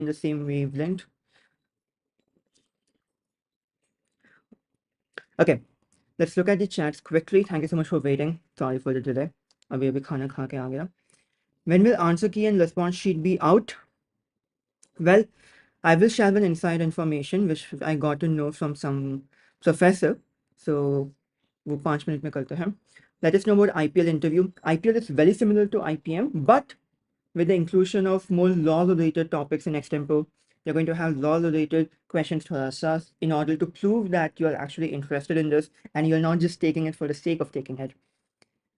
in the same wavelength. Okay, let's look at the chats quickly. Thank you so much for waiting. Sorry for the delay. अभी अभी खाना खा के आ गया. When will answer key and response sheet be out? Well, I will share an inside information which I got to know from some professor. So, वो 5 minutes में करते हैं. Let us know about IPL interview. IPL is very similar to IPM, but with the inclusion of more law-related topics in Extempo, you're going to have law-related questions to us in order to prove that you're actually interested in this and you're not just taking it for the sake of taking it.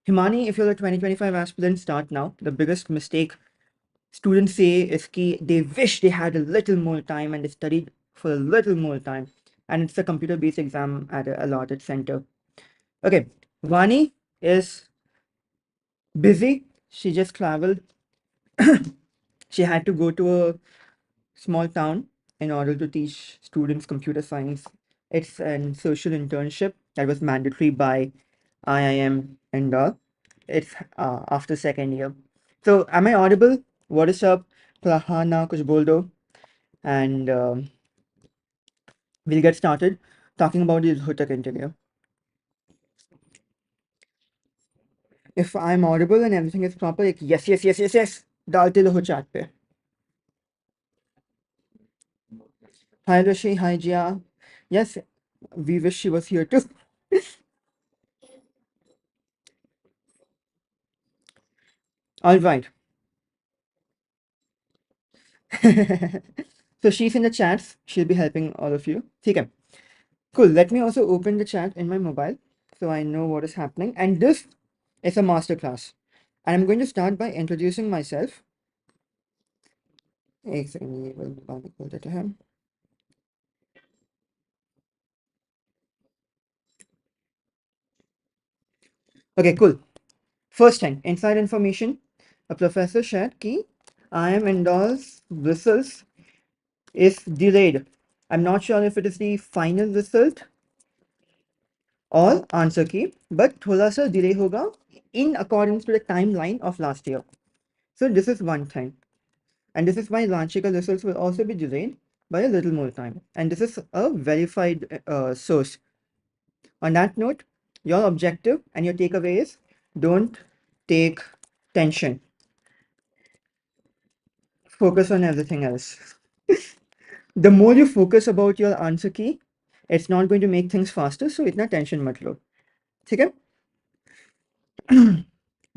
Himani, if you're a 2025 aspirant, start now. The biggest mistake students say is that they wish they had a little more time and they studied for a little more time. And it's a computer-based exam at a allotted center. Okay, Vani is busy. She just traveled. She had to go to a small town in order to teach students computer science. It's a social internship that was mandatory by IIM Indore. It's after second year. So, am I audible? What is up? Prahana kuch bol do. And we'll get started talking about the Rohtak interview. If I'm audible and everything is proper, like, yes, yes, yes, yes, yes. डालते रहो chat पे. Hi Rishi, hi Jia. Yes, we wish she was here too. All right. So she's in the chats. She'll be helping all of you. Okay. Cool. Let me also open the chat in my mobile so I know what is happening. And this is a masterclass. And I'm going to start by introducing myself. एक second, ये वाला खोल देते हैं. Okay, cool. First thing, inside information. A professor shared कि IIM Indore's results is delayed. I'm not sure if it is the final result or answer key, but थोड़ा सा delay होगा in accordance to the timeline of last year. So this is one thing. And this is why Ranchi ka results will also be delayed by a little more time. And this is a verified source. On that note, your objective and your takeaway is don't take tension. Focus on everything else. The more you focus about your answer key, it's not going to make things faster. So itna tension mat lo. ठीक है?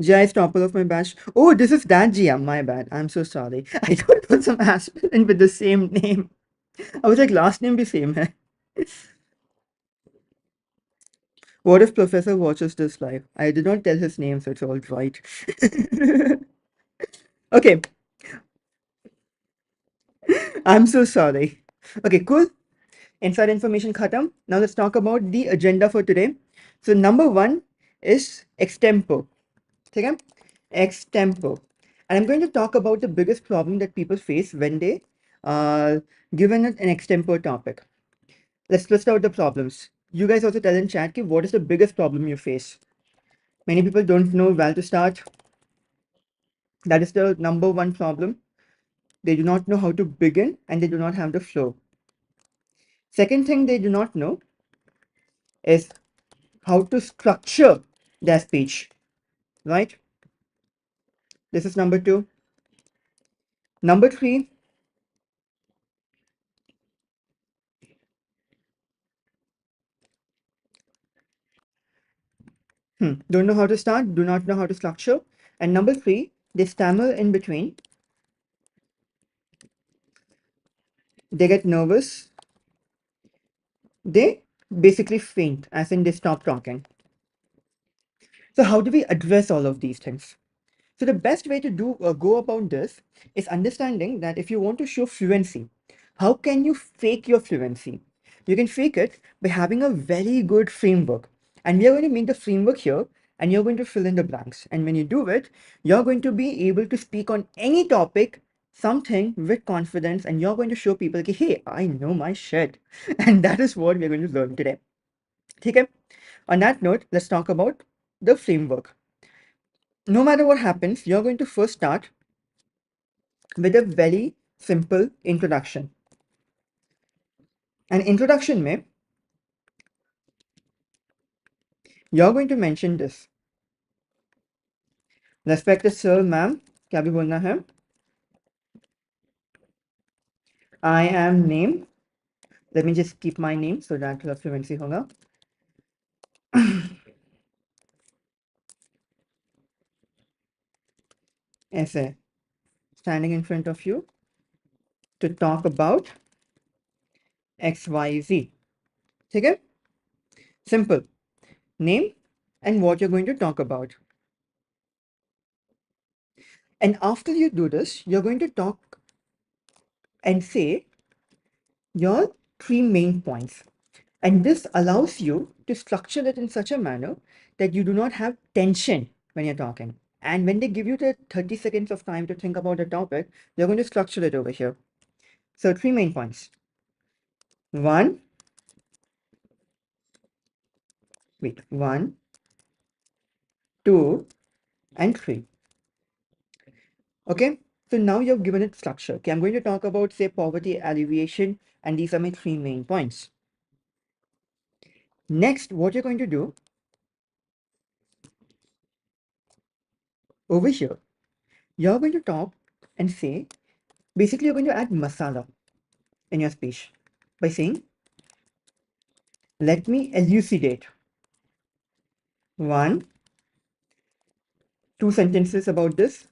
Jia is topper of my batch. Oh, this is that Jia. My bad. I'm so sorry. I thought it was some aspirant with the same name. I was like, last name be same hai. What if Professor watches this live? I did not tell his name, so it's all right. Okay, I'm so sorry. Okay, cool. Inside information khatam. Now let's talk about the agenda for today. So number one is extempo. Okay? Extempo. And I'm going to talk about the biggest problem that people face when they are given an extempo topic. Let's list out the problems. You guys also tell in chat ki what is the biggest problem you face. Many people don't know where to start. That is the number one problem. They do not know how to begin and they do not have the flow. Second thing they do not know is how to structure their speech, right? This is number two. Number three, don't know how to start, do not know how to structure. And number three, they stammer in between. They get nervous. They basically faint, as in they stop talking. So how do we address all of these things? So the best way to go about this is understanding that if you want to show fluency, how can you fake your fluency? You can fake it by having a very good framework. And we are going to make the framework here and you're going to fill in the blanks. And when you do it, you're going to be able to speak on any topic, something with confidence, and you're going to show people, that, hey, I know my shit. And that is what we're going to learn today. Okay? On that note, let's talk about the framework. No matter what happens, you're going to first start with a very simple introduction. And introduction में you're going to mention this. Respected sir, ma'am, क्या भी बोलना है? I am name. Let me just keep my name so that the fluency होगा. ऐसे standing in front of you to talk about XYZ. ठीक है? Simple. Name and what you're going to talk about. And after you do this, you're going to talk and say your three main points. And this allows you to structure it in such a manner that you do not have tension when you're talking. And when they give you the 30 seconds of time to think about a topic, you're going to structure it over here. So three main points. One, one, two, and three. Okay, so now you've given it structure. Okay, I'm going to talk about, say, poverty alleviation, and these are my three main points. Next, what you're going to do over here, you're going to talk and say, basically, you're going to add masala in your speech by saying, let me elucidate one, two sentences about this.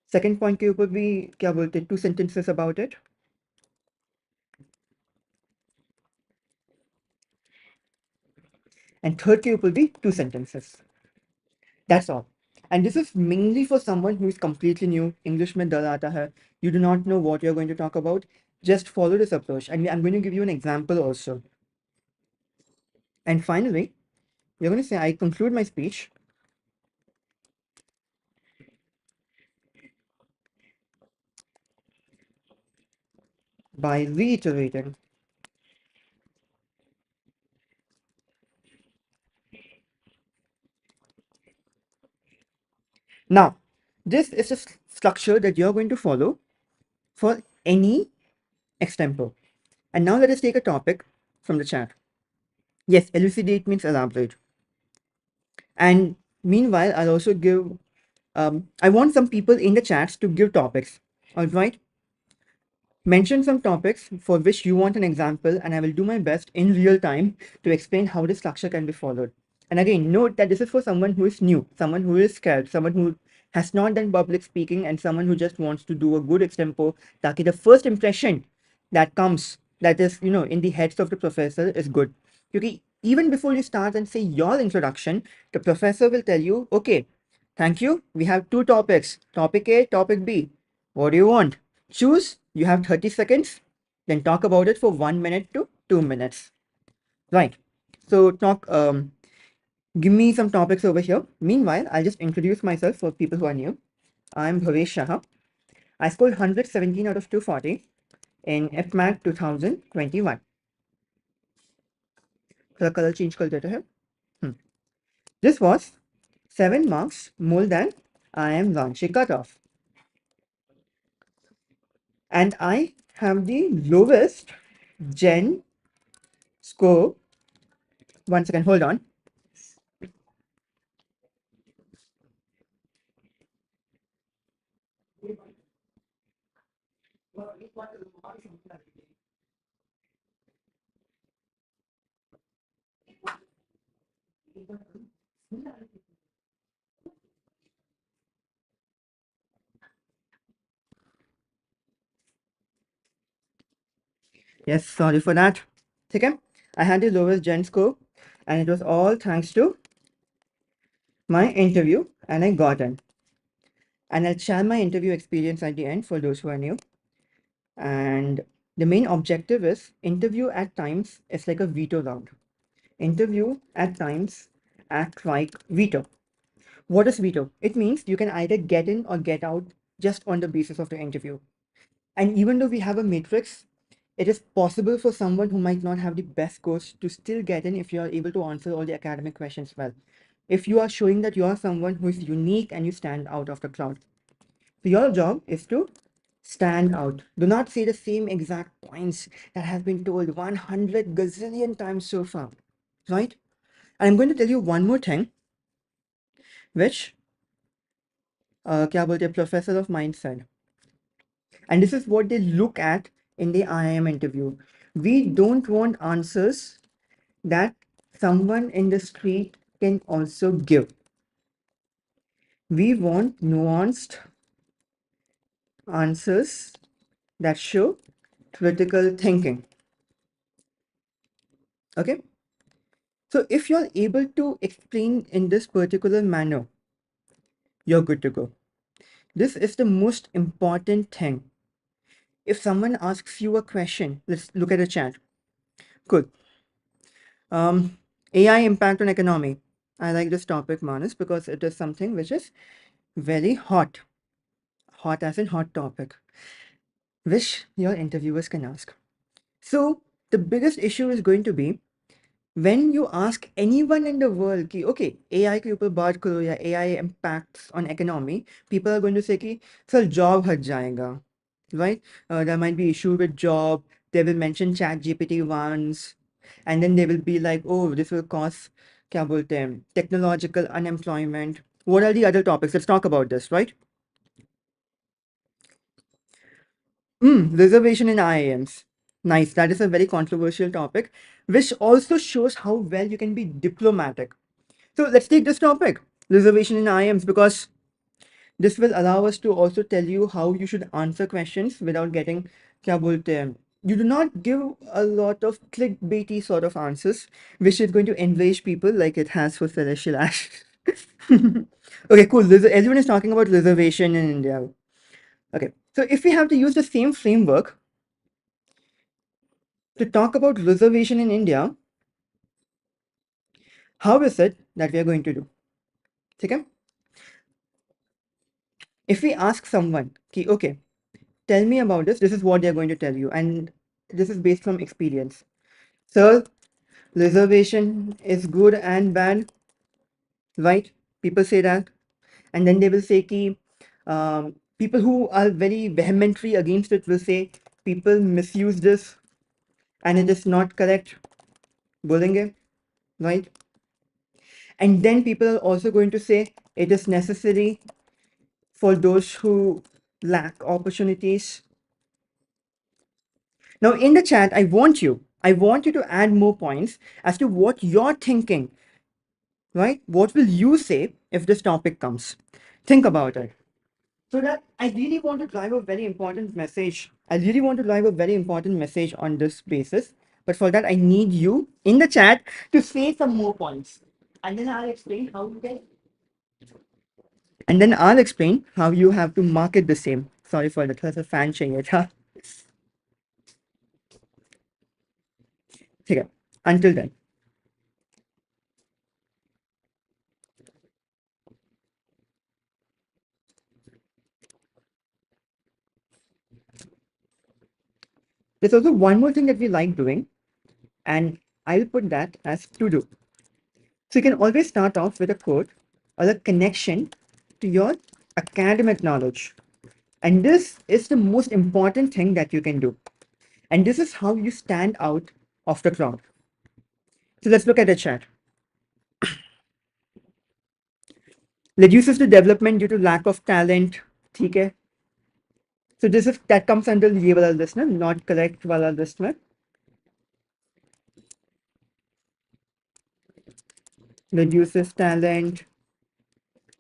Second point के ऊपर भी क्या बोलते हैं, two sentences about it. And third के ऊपर भी two sentences. That's all. And this is mainly for someone who is completely new. English में डर आता है. You do not know what you're going to talk about. Just follow this approach. And I'm going to give you an example also. And finally, you're going to say, I conclude my speech by reiterating now. This is a structure that you're going to follow for any extempo. And now let us take a topic from the chat. Yes, elucidate means elaborate. And meanwhile, I'll also give, I want some people in the chats to give topics. All right. Mention some topics for which you want an example, and I will do my best in real time to explain how the structure can be followed. And again, note that this is for someone who is new, someone who is scared, someone who has not done public speaking, and someone who just wants to do a good extempo, ताकि the first impression that comes, that is, in the heads of the professor is good. Because even before you start and say your introduction, the professor will tell you, okay, thank you. We have two topics, topic A, topic B. What do you want? Choose. You have 30 seconds. Then talk about it for 1 minute to 2 minutes. Right. So give me some topics over here. Meanwhile, I'll just introduce myself for people who are new. I'm Bhavesh. I scored 117 out of 240 in IPMAT 2021. थोड़ा color change कर देते हैं. This was 7 marks more than IIM Ranchi cutoff. And I have the lowest gen score. 1 second, hold on. Yes, sorry for that. Okay, I had the lowest gen score, and it was all thanks to my interview, and I got in. And I'll share my interview experience at the end for those who are new. And the main objective is interview at times is like a veto round. Interview at times act like veto. What is veto? It means you can either get in or get out just on the basis of the interview. And even though we have a matrix, it is possible for someone who might not have the best scores to still get in if you are able to answer all the academic questions well. If you are showing that you are someone who is unique and you stand out of the crowd. So your job is to Stand out. Do not say the same exact points that have been told 100 gazillion times so far, right? And I'm going to tell you one more thing, which क्या बोलते हैं, professor of mine said. And this is what they look at in the IIM interview. We don't want answers that someone in the street can also give. We want nuanced answers that show critical thinking. Okay? So if you're able to explain in this particular manner, you're good to go. This is the most important thing. If someone asks you a question, let's look at the chat. Good. AI impact on economy. I like this topic, Manas, because it is something which is very hot. Hot as in hot topic, which your interviewers can ask. So the biggest issue is going to be when you ask anyone in the world कि okay AI के ऊपर बात करो या AI impacts on economy, people are going to say कि sir job हट जाएगा, right? There might be issue with job. They will mention chat GPT once, and then they will be like, oh, this will cause क्या बोलते हैं technological unemployment. What are the other topics? Let's talk about this, right? Reservation in IIMs. Nice. That is a very controversial topic, which also shows how well you can be diplomatic. So let's take this topic, reservation in IIMs, because this will allow us to also tell you how you should answer questions without getting क्या बोलते हैं. You do not give a lot of clickbaity sort of answers, which is going to enrage people like it has for Celestial Ash. Okay, cool. Everyone is talking about reservation in India. Okay, so if we have to use the same framework to talk about reservation in India, how is it that we are going to do? Okay? If we ask someone, okay, tell me about this, this is what they're going to tell you. And this is based from experience. Sir, reservation is good and bad, right? People say that. And then they will say, people who are very vehemently against it will say, people misuse this and it is not correct. बोलेंगे, right? And then people are also going to say it is necessary for those who lack opportunities. Now, in the chat, I want you to add more points as to what you're thinking, right? What will you say if this topic comes? Think about it. So that I really want to drive a very important message. I really want to drive a very important message on this basis. But for that, I need you in the chat to say some more points. And then I'll explain how you can. And then I'll explain how you have to market the same. Sorry for that. There's a fan चाहिए था. ठीक है. Until then. There's also one more thing that we like doing, and I'll put that as to do. So you can always start off with a quote or a connection to your academic knowledge. And this is the most important thing that you can do. And this is how you stand out of the crowd. So let's look at the chat. Reduces the development due to lack of talent. Okay. So this is that comes under ये वाला listener, not correct वाला listener. Reduces talent.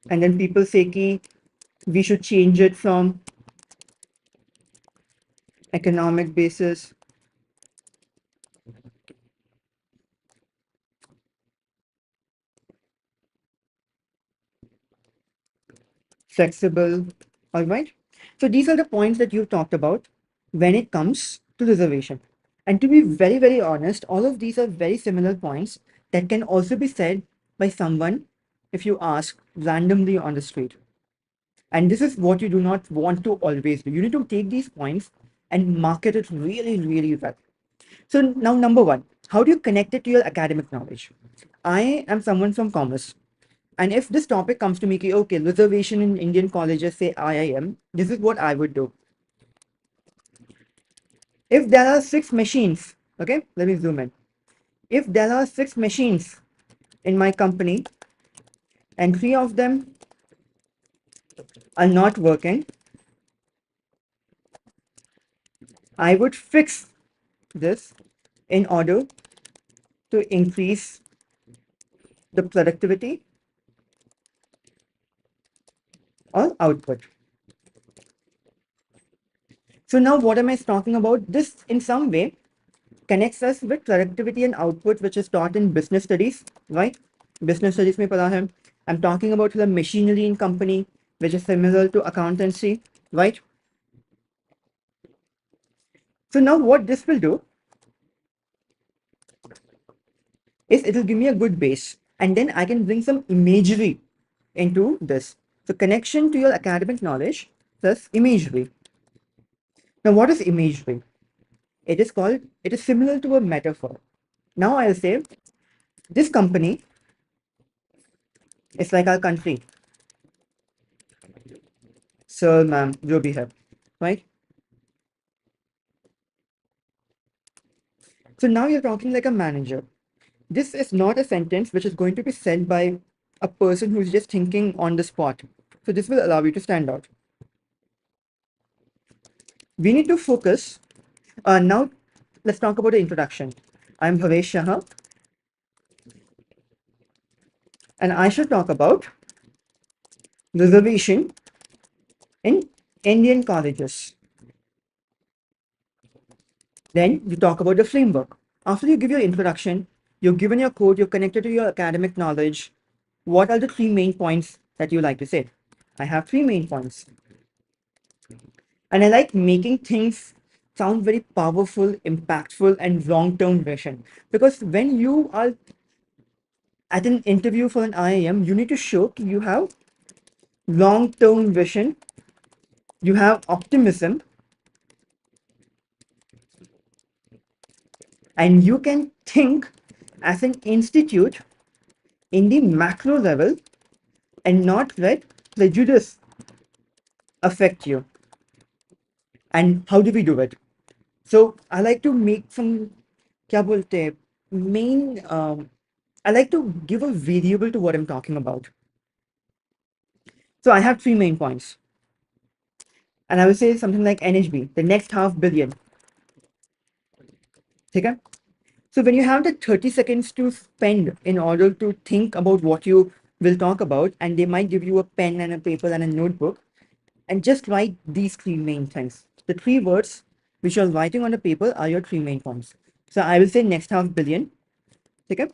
And then people say कि we should change it from economic basis. Flexible. All right. So these are the points that you've talked about when it comes to reservation. And to be very, very honest, all of these are very similar points that can also be said by someone if you ask randomly on the street. And this is what you do not want to always do. You need to take these points and market it really, really well. So now, number one, how do you connect it to your academic knowledge? I am someone from commerce. And if this topic comes to me, okay, reservation in Indian colleges, say IIM, this is what I would do. If there are 6 machines, okay, let me zoom in. If there are 6 machines in my company and 3 of them are not working, I would fix this in order to increase the productivity or output. So now what am I talking about? This in some way connects us with productivity and output, which is taught in business studies, right? Business studies mein padha hai. I'm talking about the machinery in company, which is similar to accountancy, right? So now what this will do is it will give me a good base, and then I can bring some imagery into this. So connection to your academic knowledge plus imagery. Now what is imagery? It is similar to a metaphor. Now I'll say this company is like our country. Sir, ma'am, जो भी है, right? So now you're talking like a manager. This is not a sentence which is going to be said by a person who's just thinking on the spot. So this will allow you to stand out. We need to focus. Now, let's talk about the introduction. I'm Bhavesh Shah, and I should talk about reservation in Indian colleges. Then you talk about the framework. After you give your introduction, you've given your code, you're connected to your academic knowledge. What are the 3 main points that you like to say? I have 3 main points. And I like making things sound very powerful, impactful, and long-term vision. Because when you are at an interview for an IIM, you need to show you have long-term vision, you have optimism, and you can think as an institute in the macro level and not let prejudice affect you. And how do we do it? So I like to make some क्या बोलते हैं, main I like to give a variable to what I'm talking about. So I have 3 main points. And I will say something like NHB, the next half billion. Okay? So when you have the 30 seconds to spend in order to think about what you will talk about, and they might give you a pen and a paper and a notebook, and just write these 3 main things. The 3 words which you're writing on the paper are your 3 main points. So I will say next half billion. Okay?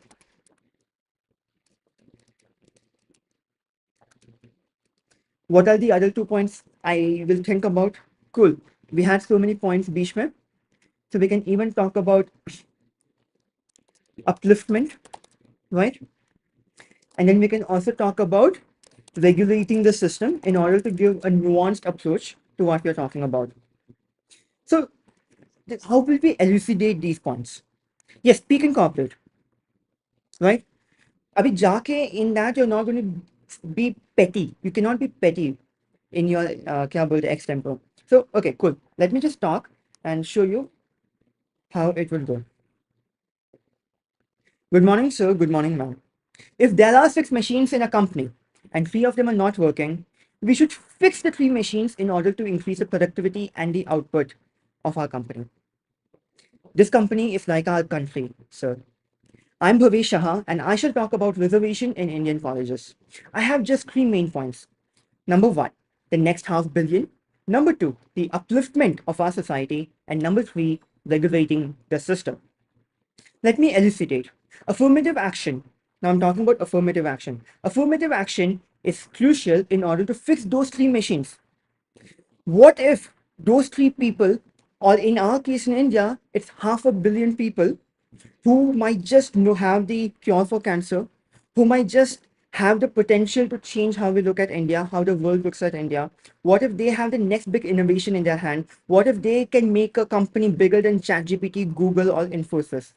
What are the other 2 points I will think about? Cool. We had so many points, beach mein. So we can even talk about upliftment, right? And then we can also talk about regulating the system in order to give a nuanced approach to what we're talking about. So how will we elucidate these points? Yes, speak in corporate, right? Abhi jaake in that you're not going to be petty. You cannot be petty in your kya bolte extempo. So okay, cool. Let me just talk and show you how it will go. Good morning, sir. Good morning, ma'am. If there are 6 machines in a company and 3 of them are not working, we should fix the 3 machines in order to increase the productivity and the output of our company. This company is like our country, sir. I'm Bhavesh Shah, and I shall talk about reservation in Indian colleges. I have just 3 main points. Number 1, the next half billion. Number 2, the upliftment of our society. And number 3, regulating the system. Let me elucidate. Affirmative action. Now I'm talking about affirmative action. Affirmative action is crucial in order to fix those 3 machines. What if those 3 people, or in our case in India, it's half a billion people who might just have the cure for cancer, who might just have the potential to change how we look at India, how the world looks at India. What if they have the next big innovation in their hand? What if they can make a company bigger than ChatGPT, Google, or Infosys?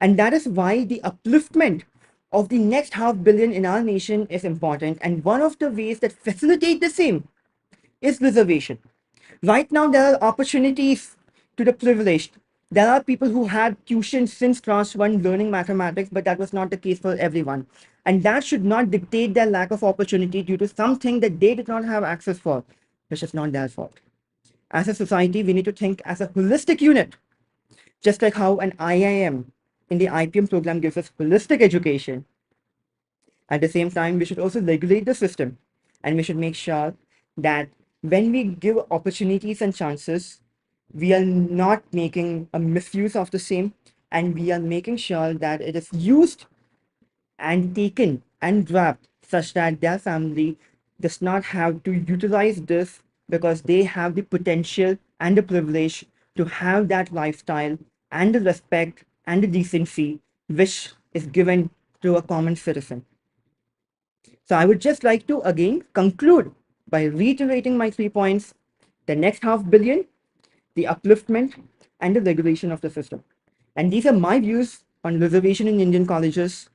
And that is why the upliftment of the next half billion in our nation is important. And one of the ways that facilitate the same is reservation. Right now, there are opportunities to the privileged. There are people who had tuition since class one learning mathematics, but that was not the case for everyone. And that should not dictate their lack of opportunity due to something that they did not have access for, which is not their fault. As a society, we need to think as a holistic unit, just like how an IIM in the IPM program gives us holistic education. At the same time, we should also regulate the system, and we should make sure that when we give opportunities and chances, we are not making a misuse of the same, and we are making sure that it is used and taken and grabbed such that their family does not have to utilize this because they have the potential and the privilege to have that lifestyle and the respect and the decency which is given to a common citizen. So I would just like to again conclude by reiterating my 3 points: the next half billion, the upliftment, and the regulation of the system. And these are my views on reservation in Indian colleges.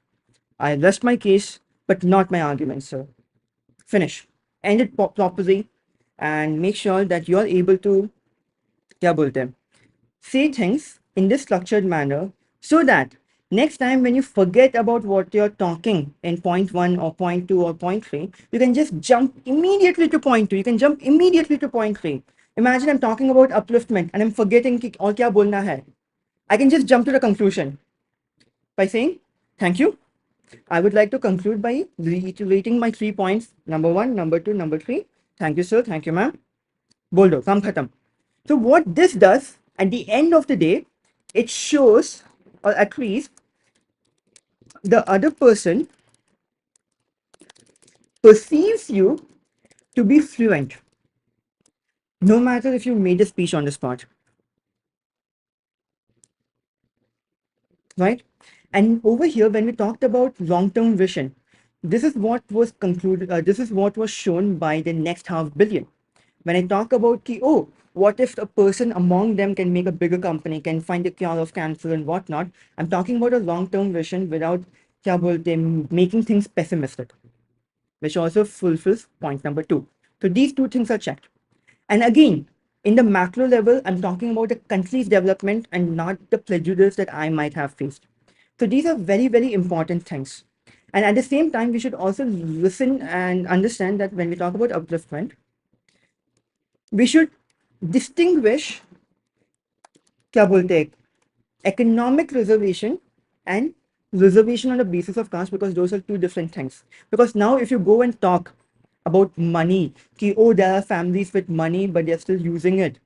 I rest my case, but not my argument, sir. Finish. End it properly and make sure that you are able to क्या बोलते हैं, say things in this structured manner so that next time when you forget about what you're talking in point one or point two or point three, you can just jump immediately to point two. You can jump immediately to point three. Imagine I'm talking about upliftment and I'm forgetting कि और क्या बोलना है. I can just jump to the conclusion by saying thank you. I would like to conclude by reiterating my 3 points. Number one, number two, number three. Thank you, sir. Thank you, ma'am. बोल दो काम खत्म. So what this does at the end of the day, it shows, or at least the other person perceives you to be fluent, no matter if you made a speech on the spot, right? And over here, when we talked about long-term vision, this is what was concluded. This is what was shown by the next half billion. When I talk about ki, oh, what if a person among them can make a bigger company, can find a cure of cancer and whatnot? I'm talking about a long-term vision without kya bolte, making things pessimistic, which also fulfills point number two. So these two things are checked. And again, in the macro level, I'm talking about the country's development and not the prejudice that I might have faced. So these are very, very important things. And at the same time, we should also listen and understand that when we talk about upliftment, we should distinguish क्या बोलते हैं, economic reservation and reservation on the basis of caste, because those are two different things. Because now if you go and talk about money, ki, oh, there are families with money, but they're still using it.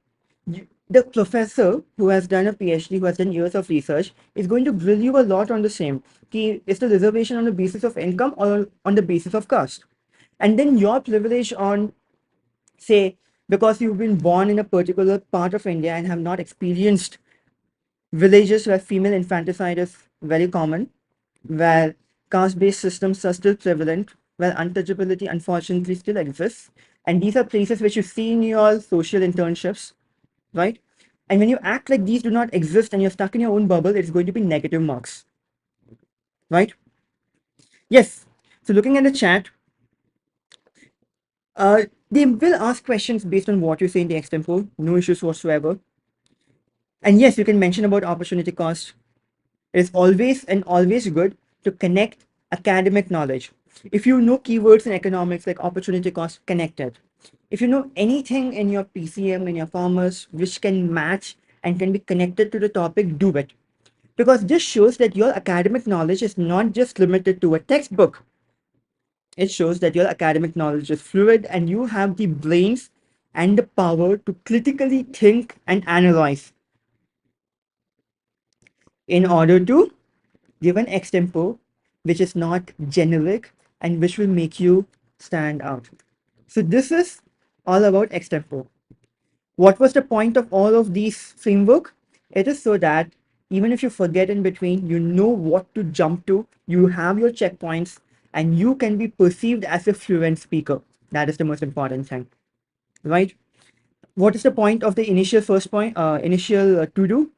The professor who has done a PhD, who has done years of research, is going to grill you a lot on the same. Ki, is the reservation on the basis of income or on the basis of caste? And then your privilege on, say, because you've been born in a particular part of India and have not experienced villages where female infanticide is very common, where caste-based systems are still prevalent, where untouchability unfortunately still exists. And these are places which you see in your social internships, right? And when you act like these do not exist and you're stuck in your own bubble, it's going to be negative marks, right? Yes. So looking at the chat, they will ask questions based on what you say in the extempo, no issues whatsoever. And yes, you can mention about opportunity cost. It is always good to connect academic knowledge. If you know keywords in economics like opportunity cost, connect it. If you know anything in your PCM, in your commerce, which can match and can be connected to the topic, do it. Because this shows that your academic knowledge is not just limited to a textbook. It shows that your academic knowledge is fluid and you have the brains and the power to critically think and analyze in order to give an extempo which is not generic and which will make you stand out. So this is all about extempo. What was the point of all of these framework? It is so that even if you forget in between, you know what to jump to, you have your checkpoints, and you can be perceived as a fluent speaker. That is the most important thing, right? What is the point of the initial first point, initial to do?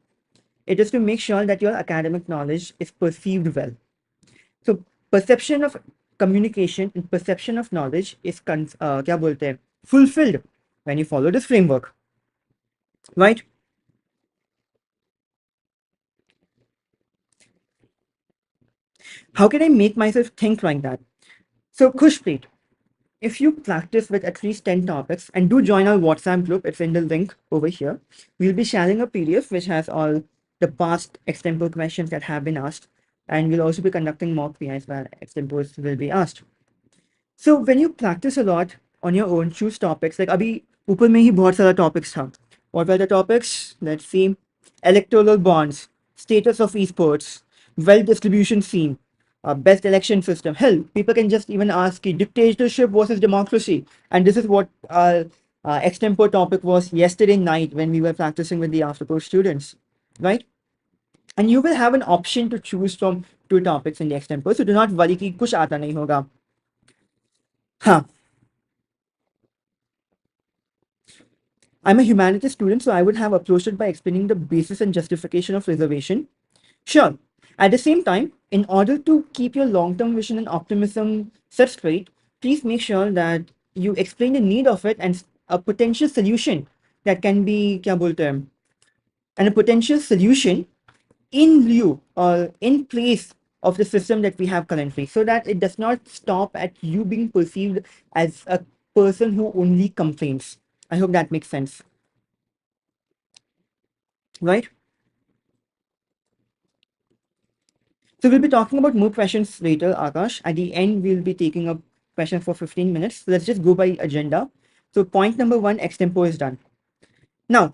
It is to make sure that your academic knowledge is perceived well. So perception of communication and perception of knowledge is क्या बोलते हैं, fulfilled when you follow this framework, right? How can I make myself think like that? So, Kushpreet, if you practice with at least 10 topics and do join our WhatsApp group, it's in the link over here. We'll be sharing a PDF which has all the past extempo questions that have been asked. And we'll also be conducting mock PIs where extempos will be asked. So when you practice a lot on your own, choose topics. Like अभी ऊपर में ही बहुत सारा topics था. What were the topics? Let's see. Electoral bonds, status of esports, wealth distribution scheme, best election system. Hell, people can just even ask dictatorship versus democracy. And this is what our extempore topic was yesterday night when we were practicing with the aftercourse students, right? And you will have an option to choose from two topics in the extempore. So do not worry कि कुछ आता नहीं होगा. हाँ, I'm a humanities student, so I would have approached it by explaining the basis and justification of reservation. Sure. At the same time, in order to keep your long-term vision and optimism set straight, please make sure that you explain the need of it and a potential solution that can be क्या बोलते हैं, and a potential solution in lieu or in place of the system that we have currently, so that it does not stop at you being perceived as a person who only complains. I hope that makes sense, right? So we'll be talking about more questions later, Akash. At the end, we'll be taking up questions for 15 minutes. So let's just go by agenda. So point number one, extempo is done. Now,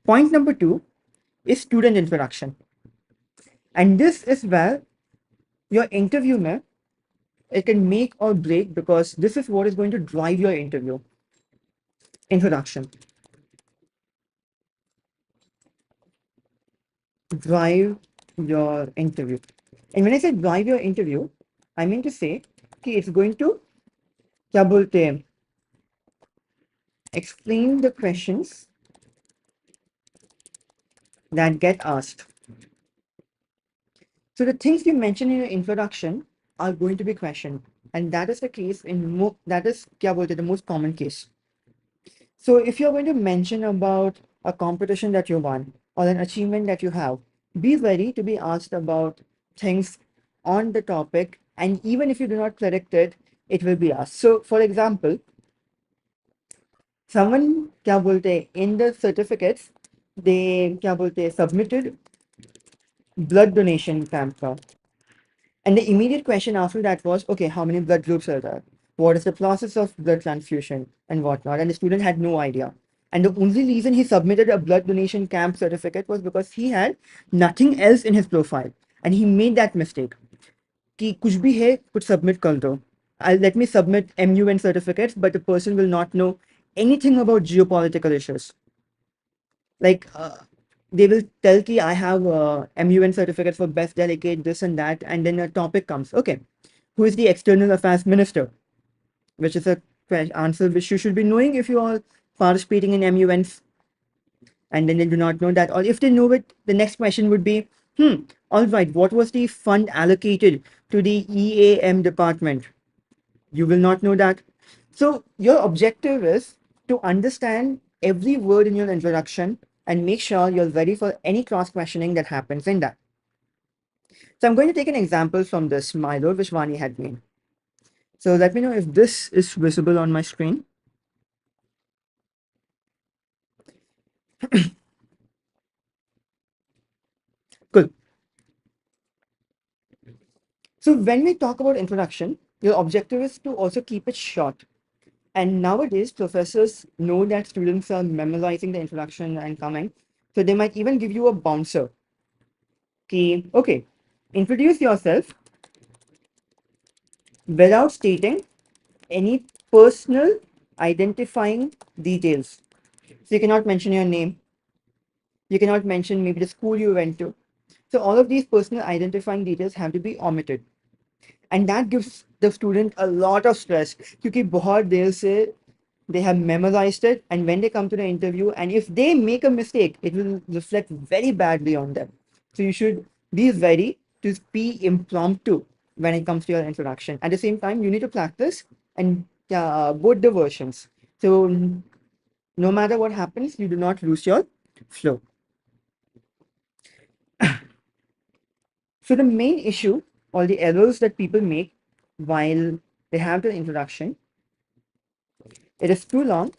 point number two is student introduction. And this is where your interview may, it can make or break because this is what is going to drive your interview. Introduction. Drive your interview. And when I say drive your interview, I mean to say कि it's going to क्या बोलते हैं, explain the questions that get asked. So the things you mention in your introduction are going to be questioned, and that is the case in that is क्या बोलते हैं, the most common case. So if you're going to mention about a competition that you won or an achievement that you have, be ready to be asked about things on the topic, and even if you do not predict it, it will be asked. So for example, someone क्या बोलते हैं, in the certificates they क्या बोलते हैं, submitted blood donation camp का. And the immediate question after that was, okay, how many blood groups are there? What is the process of blood transfusion and whatnot? And the student had no idea. And the only reason he submitted a blood donation camp certificate was because he had nothing else in his profile. And he made that mistake. कि कुछ भी है कुछ submit कर दो. Let me submit MUN certificates, but the person will not know anything about geopolitical issues. Like they will tell ki I have MUN certificate for best delegate, this and that, and then a topic comes. Okay, who is the external affairs minister? Which is a answer which you should be knowing if you are participating in MUNs, and then they do not know that. Or if they know it, the next question would be, all right, what was the fund allocated to the EAM department? You will not know that. So your objective is to understand every word in your introduction and make sure you're ready for any cross questioning that happens in that. So I'm going to take an example from this Milo which Vani had made. So let me know if this is visible on my screen. Good. So when we talk about introduction, your objective is to also keep it short. And nowadays, professors know that students are memorizing the introduction and coming. So they might even give you a bouncer. Okay, introduce yourself without stating any personal identifying details. So you cannot mention your name. You cannot mention maybe the school you went to. So all of these personal identifying details have to be omitted. And that gives the student a lot of stress क्योंकि बहुत देर से they have memorized it, and when they come to the interview and if they make a mistake, it will reflect very badly on them. So you should be ready to be impromptu when it comes to your introduction. At the same time, you need to practice and both the versions. So no matter what happens, you do not lose your flow. So the main issue all the errors that people make while they have the introduction. It is too long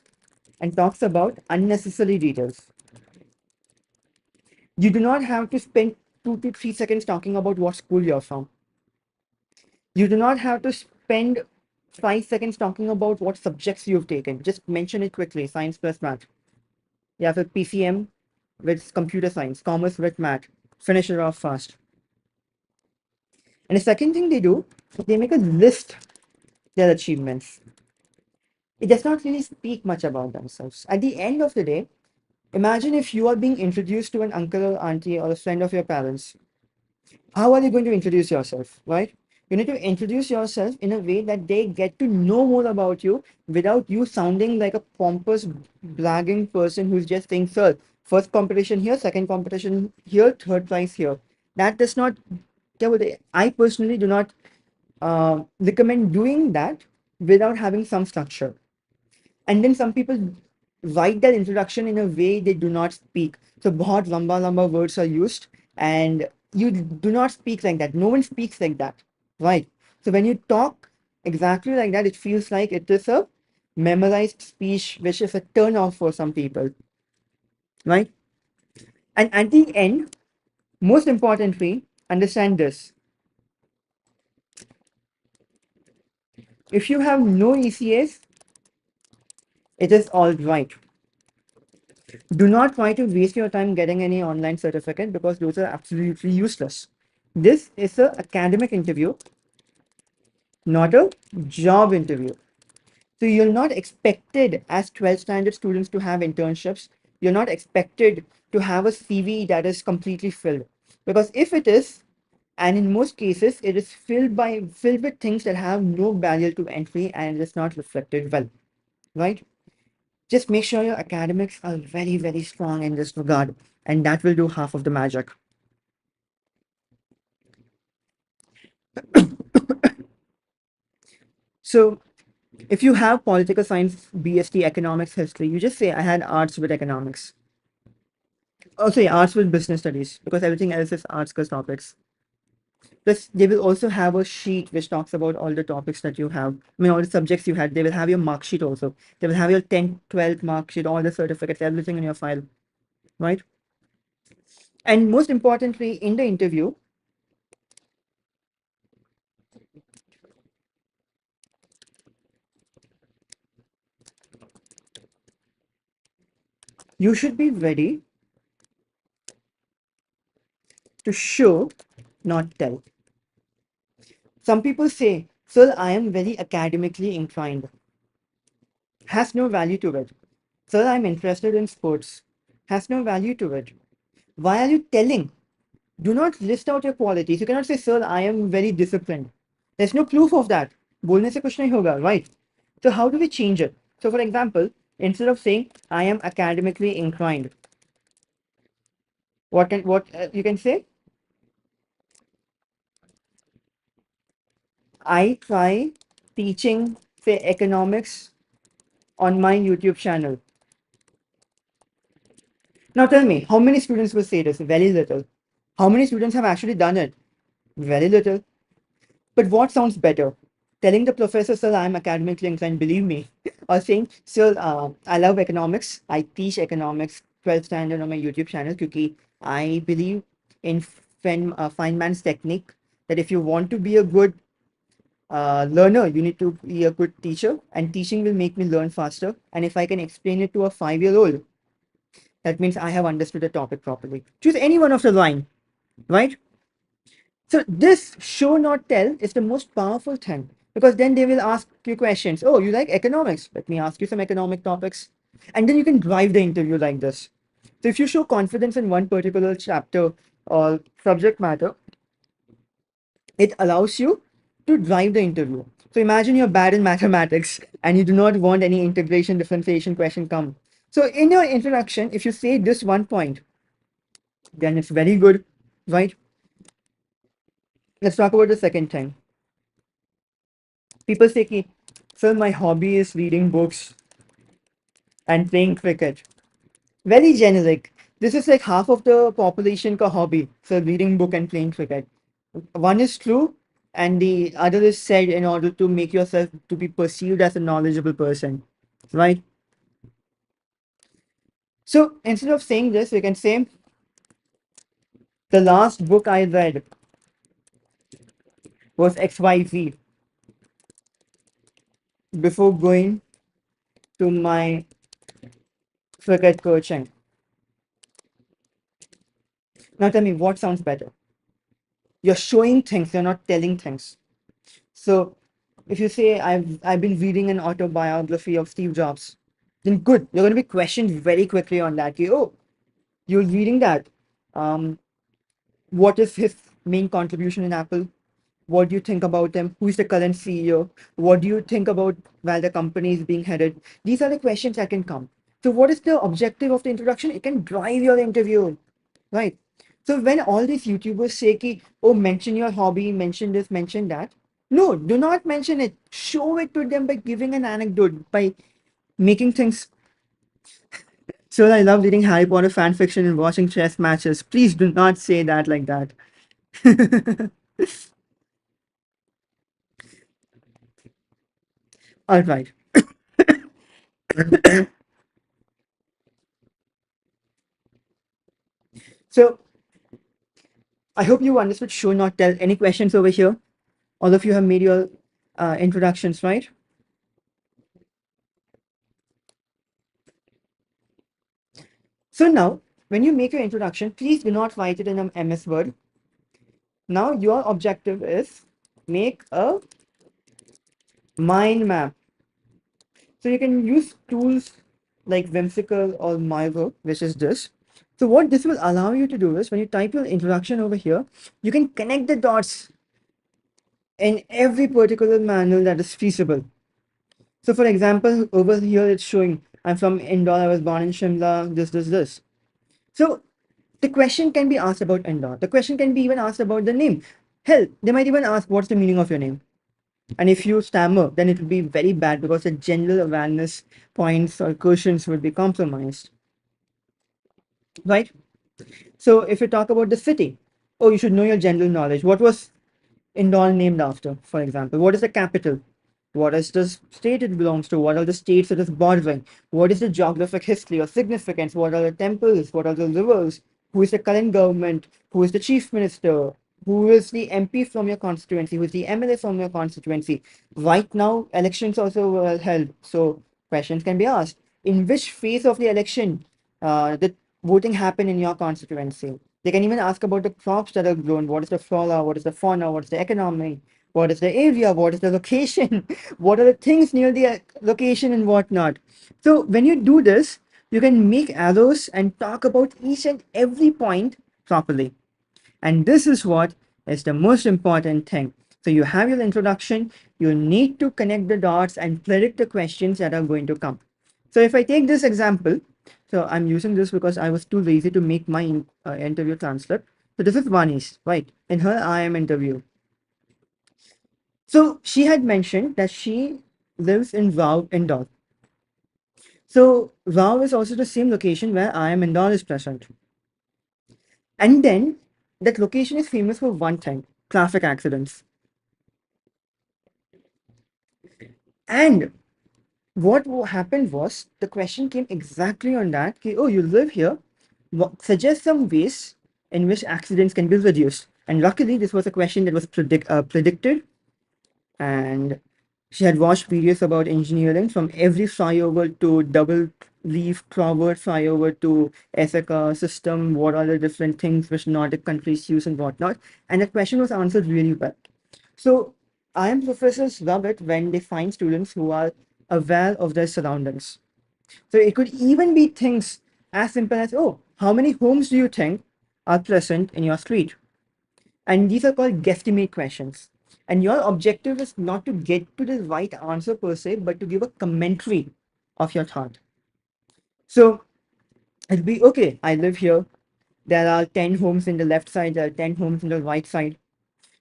and talks about unnecessary details. You do not have to spend 2 to 3 seconds talking about what school you're from. You do not have to spend 5 seconds talking about what subjects you've taken. Just mention it quickly. Science plus math. You have a PCM with computer science, commerce with math. Finish it off fast. And the second thing they do, they make a list their achievements. It does not really speak much about themselves. At the end of the day, imagine if you are being introduced to an uncle or auntie or a friend of your parents. How are you going to introduce yourself, right? You need to introduce yourself in a way that they get to know more about you without you sounding like a pompous, bragging person who's just saying, sir, first competition here, second competition here, third prize here. That does not, I personally do not recommend doing that without having some structure. And then some people write their introduction in a way they do not speak. So bahut lamba words are used, and you do not speak like that. No one speaks like that, right? So when you talk exactly like that, it feels like it is a memorized speech, which is a turn off for some people, right? And at the end, most importantly, understand this. If you have no ECAs, it is all right. Do not try to waste your time getting any online certificate because those are absolutely useless. This is an academic interview, not a job interview. So you're not expected as 12th standard students to have internships. You're not expected to have a CV that is completely filled. Because if it is, and in most cases, it is filled with things that have no barrier to entry and it is not reflected well, right? Just make sure your academics are very, very strong in this regard, and that will do half of the magic. So, if you have political science, BST, economics, history, you just say, I had arts with economics. Also, yeah, arts with business studies, because everything else is arts plus topics. Plus, they will also have a sheet which talks about all the topics that you have. I mean, all the subjects you had. They will have your mark sheet also. They will have your 10th, 12th mark sheet, all the certificates, everything in your file, right? And most importantly, in the interview, you should be ready to show, not tell. Some people say, sir, I am very academically inclined. Has no value to it. Sir, I'm interested in sports. Has no value to it. Why are you telling? Do not list out your qualities. You cannot say, sir, I am very disciplined. There's no proof of that. बोलने से कुछ नहीं होगा, right? So how do we change it? So for example, instead of saying, I am academically inclined, what you can say? I try teaching, say, economics on my YouTube channel. Now tell me, how many students will say this? Very little. How many students have actually done it? Very little. But what sounds better? Telling the professor, sir, I'm academically inclined, believe me. Or saying, sir, I love economics. I teach economics 12th standard on my YouTube channel because I believe in Feynman's technique that if you want to be a good learner, you need to be a good teacher, and teaching will make me learn faster. And if I can explain it to a 5-year-old, that means I have understood the topic properly. Choose any one of the line, right? So this show not tell is the most powerful thing because then they will ask you questions. Oh, you like economics? Let me ask you some economic topics. And then you can drive the interview like this. So if you show confidence in one particular chapter or subject matter, it allows you to drive the interview. So imagine you're bad in mathematics and you do not want any integration differentiation question come. So in your introduction, if you say this one point, then it's very good, right? Let's talk about the second thing. People say, ki, sir, my hobby is reading books and playing cricket. Very generic. This is like half of the population ka hobby. So reading book and playing cricket. One is true, and the other is said in order to make yourself to be perceived as a knowledgeable person, right? So instead of saying this, we can say the last book I read was XYZ before going to my cricket coaching. Now tell me what sounds better. You're showing things, you're not telling things. So if you say I've been reading an autobiography of Steve Jobs, then good. You're going to be questioned very quickly on that. Oh, you're reading that. Um, what is his main contribution in Apple? What do you think about him? Who is the current CEO? What do you think about where the company is being headed? These are the questions that can come. So, what is the objective of the introduction? It can drive your interview, right? So, when all these YouTubers say, ki, oh, mention your hobby, mention this, mention that. No, do not mention it. Show it to them by giving an anecdote, by making things. So, I love reading Harry Potter fan fiction and watching chess matches. Please do not say that like that. All right. So, I hope you understood show not tell. Any questions over here? All of you have made your introductions, right? So now, when you make your introduction, please do not write it in an MS Word. Now, your objective is make a mind map. So you can use tools like Whimsical or Miro, which is this. So what this will allow you to do is when you type your introduction over here, you can connect the dots in every particular manner that is feasible. So for example, over here it's showing I'm from Indore, I was born in Shimla, this. So the question can be asked about Indore. The question can be even asked about the name. Hell, they might even ask what's the meaning of your name. And if you stammer, then it will be very bad because the general awareness points or questions will be compromised. Right? So if you talk about the city, oh, you should know your general knowledge. What was Indore named after, for example? What is the capital? What is the state it belongs to? What are the states it is bordering? What is the geographic history or significance? What are the temples? What are the rivers? Who is the current government? Who is the chief minister? Who is the MP from your constituency? Who is the MLA from your constituency? Right now, elections also were held, so questions can be asked. In which phase of the election did voting happen in your constituency? They can even ask about the crops that are grown. What is the flora? What is the fauna? What is the economy? What is the area? What is the location? What are the things near the location and whatnot? So when you do this, you can make arrows and talk about each and every point properly. And this is what is the most important thing. So you have your introduction, you need to connect the dots and predict the questions that are going to come. So if I take this example, so I'm using this because I was too lazy to make my interview transcript. So this is Vani's, right? In her IIM interview. So she had mentioned that she lives in Rao, Indore. So Rao is also the same location where IIM Indore is present. And then that location is famous for one thing, traffic accidents. And what happened was the question came exactly on that. Oh, you live here. Suggest some ways in which accidents can be reduced. And luckily, this was a question that was predicted. And she had watched videos about engineering from every flyover to double leaf forward flyover to Ethica system. What are the different things which Nordic countries use and whatnot? And that question was answered really well. So IIM professors love it when they find students who are aware of their surroundings. So it could even be things as simple as, oh, how many homes do you think are present in your street? And these are called guesstimate questions. And your objective is not to get to the right answer per se, but to give a commentary of your thought. So it'll be okay, I live here. There are 10 homes in the left side, there are 10 homes in the right side,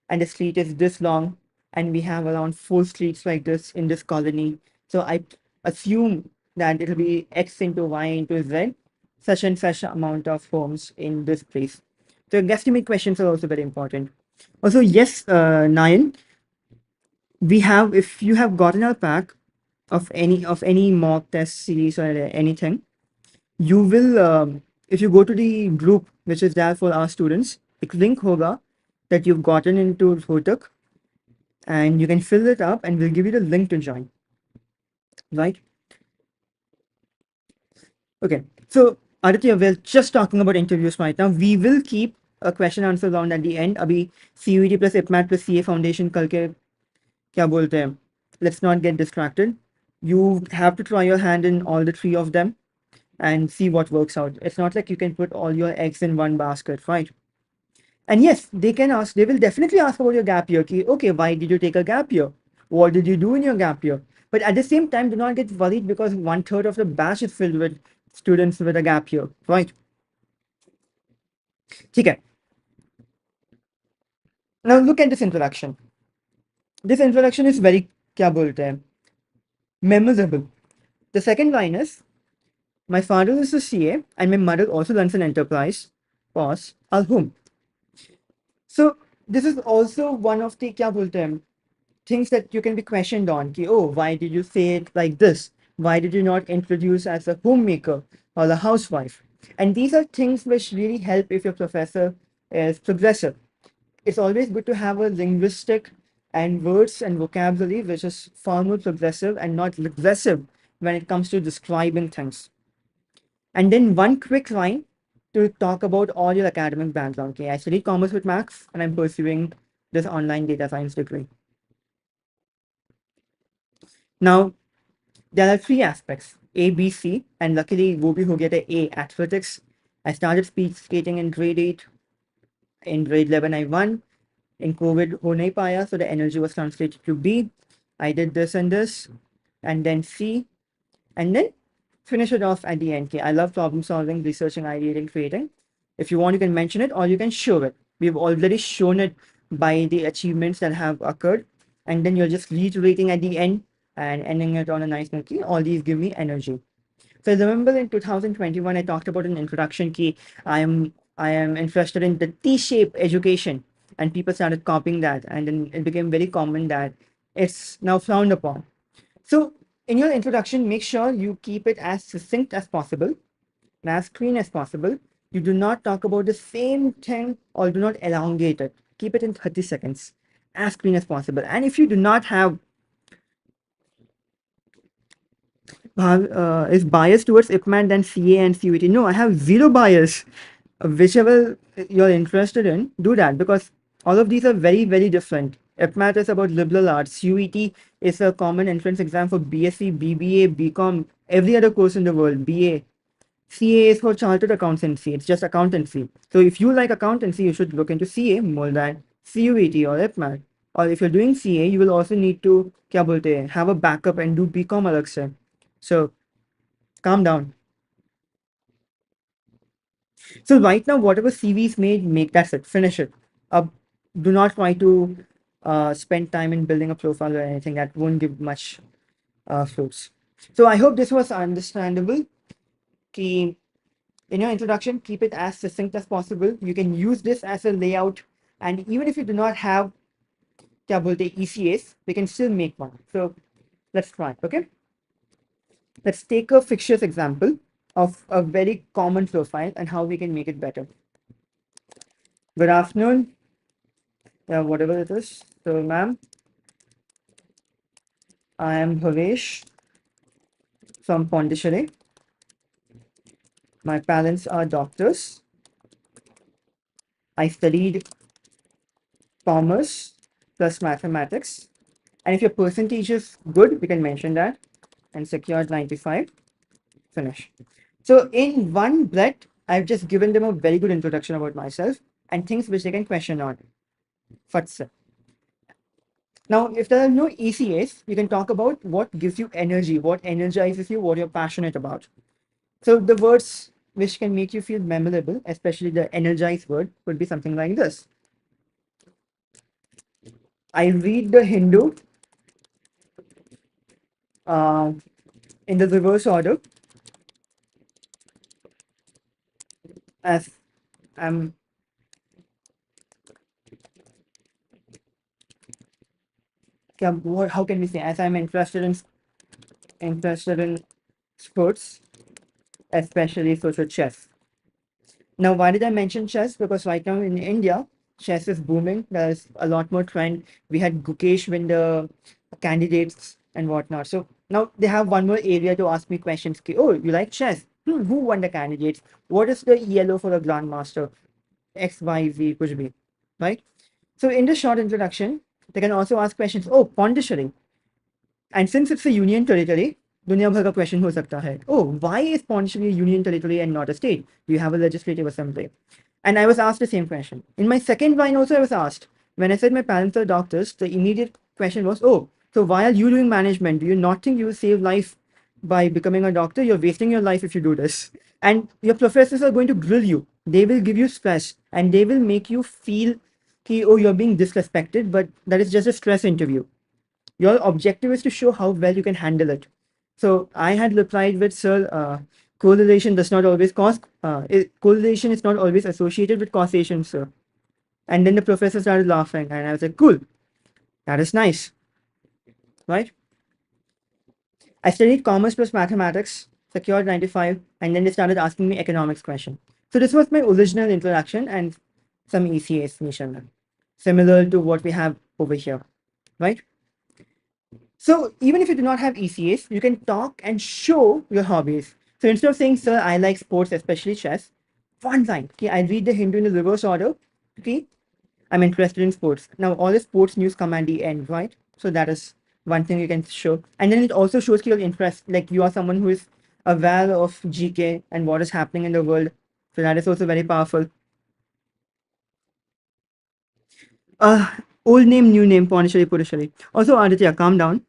and the street is this long, and we have around 4 streets like this in this colony. So I assume that it'll be X into Y into Z, such and such amount of homes in this place. So guesstimate questions are also very important. Also, yes, Nayan, we have, if you have gotten our pack of any mock test series or anything, you will, if you go to the group which is there for our students, एक link होगा that you've gotten into Rohtak, and you can fill it up and we'll give you the link to join, right? Okay, so Aditya, we're just talking about interviews right now. We will keep a question answer round at the end. अभी CUET plus IPMAT plus CA foundation करके क्या बोलते हैं? Let's not get distracted. You have to try your hand in all the three of them and see what works out. It's not like you can put all your eggs in one basket, right? And yes, they can ask, they will definitely ask about your gap year. Ki, okay, why did you take a gap year? What did you do in your gap year? But at the same time, do not get worried because one third of the batch is filled with students with a gap year, right? Okay. Now look at this introduction. This introduction is very, kya bolte hain, memorable. The second line is, my father is a CA and my mother also runs an enterprise. Pause. Al whom? So this is also one of the, kya bolte hain, things that you can be questioned on. Ki, oh, why did you say it like this? Why did you not introduce as a homemaker or a housewife? And these are things which really help if your professor is progressive. It's always good to have a linguistic and words and vocabulary which is far more progressive and not regressive when it comes to describing things. And then one quick line to talk about all your academic background. Okay, I studied commerce with Max and I'm pursuing this online data science degree. Now, there are three aspects, A, B, C, and luckily वो भी हो गया था A, athletics. I started speed skating in grade 8. In grade 11, I won. In COVID, हो नहीं पाया, so the energy was translated to B. I did this and this, and then C, and then finish it off at the end. Okay, I love problem solving, researching, ideating, creating. If you want, you can mention it or you can show it. We've already shown it by the achievements that have occurred, and then you're just reiterating at the end and ending it on a nice note. Okay, all these give me energy. So I remember in 2021, I talked about an introduction key. I am interested in the T-shaped education, and people started copying that, and then it became very common that it's now frowned upon. So in your introduction, make sure you keep it as succinct as possible and as clean as possible. You do not talk about the same thing or do not elongate it. Keep it in 30 seconds, as clean as possible. And if you do not have is biased towards IPMAT than CA and CUET. No, I have zero bias. Whichever you're interested in, do that because all of these are very, very different. IPMAT is about liberal arts. CUET is a common entrance exam for BSc, BBA, BCom, every other course in the world, BA. CA is for chartered accountancy. It's just accountancy. So if you like accountancy, you should look into CA more than CUET or IPMAT. Or if you're doing CA, you will also need to क्या बोलते हैं, have a backup and do BCom अलग से. So calm down. So right now, whatever CV is made, make that's it. Finish it. Do not try to spend time in building a profile or anything. That won't give much fruits. So I hope this was understandable. Ki, in your introduction, keep it as succinct as possible. You can use this as a layout. And even if you do not have क्या बोलते हैं, ECAs, we can still make one. So let's try. Okay. Let's take a fictitious example of a very common profile and how we can make it better. Good afternoon. Yeah, whatever it is. So, ma'am, I am Bhavesh from Pondicherry. My parents are doctors. I studied commerce plus mathematics. And if your percentage is good, we can mention that and secured 95. Finish. So, in one breath, I've just given them a very good introduction about myself and things which they can question on. Fatsa. Now, if there are no ECAs, you can talk about what gives you energy, what energizes you, what you're passionate about. So the words which can make you feel memorable, especially the energized word, would be something like this. I read the Hindu uh, in the reverse order as I'm how can we say, as I'm interested in sports, especially social chess. Now, why did I mention chess? Because right now in India, chess is booming. There's a lot more trend. We had Gukesh win the candidates and whatnot. So now they have one more area to ask me questions. Oh, you like chess? Who won the candidates? What is the yellow for a grandmaster? X, Y, Z, कुछ भी, right? So in this short introduction, they can also ask questions. Oh, Pondicherry. And since it's a union territory, दुनिया भर का question हो सकता है. Oh, why is Pondicherry a union territory and not a state? Do you have a legislative assembly? And I was asked the same question. In my second line also I was asked. When I said my parents are doctors, the immediate question was, oh, so why are you doing management? Do you not think you will save life by becoming a doctor? You're wasting your life if you do this. And your professors are going to grill you. They will give you stress and they will make you feel, oh, you're being disrespected, but that is just a stress interview. Your objective is to show how well you can handle it. So I had replied with, sir, correlation does not always cause, correlation is not always associated with causation, sir. And then the professor started laughing and I was like, cool, that is nice, right? I studied commerce plus mathematics, secured 95, and then they started asking me economics question. So this was my original introduction and some ECAs, Nishan, similar to what we have over here, right? So even if you do not have ECAs, you can talk and show your hobbies. So instead of saying, sir, I like sports, especially chess, one line. Okay, I read the Hindu in the reverse order. Okay, I'm interested in sports. Now all the sports news come at the end, right? So that is one thing you can show. And then it also shows your interest, like you are someone who is aware of GK and what is happening in the world. So that is also very powerful. Uh Old name, new name, Pondicherry, Puducherry. Also, Aditya, calm down.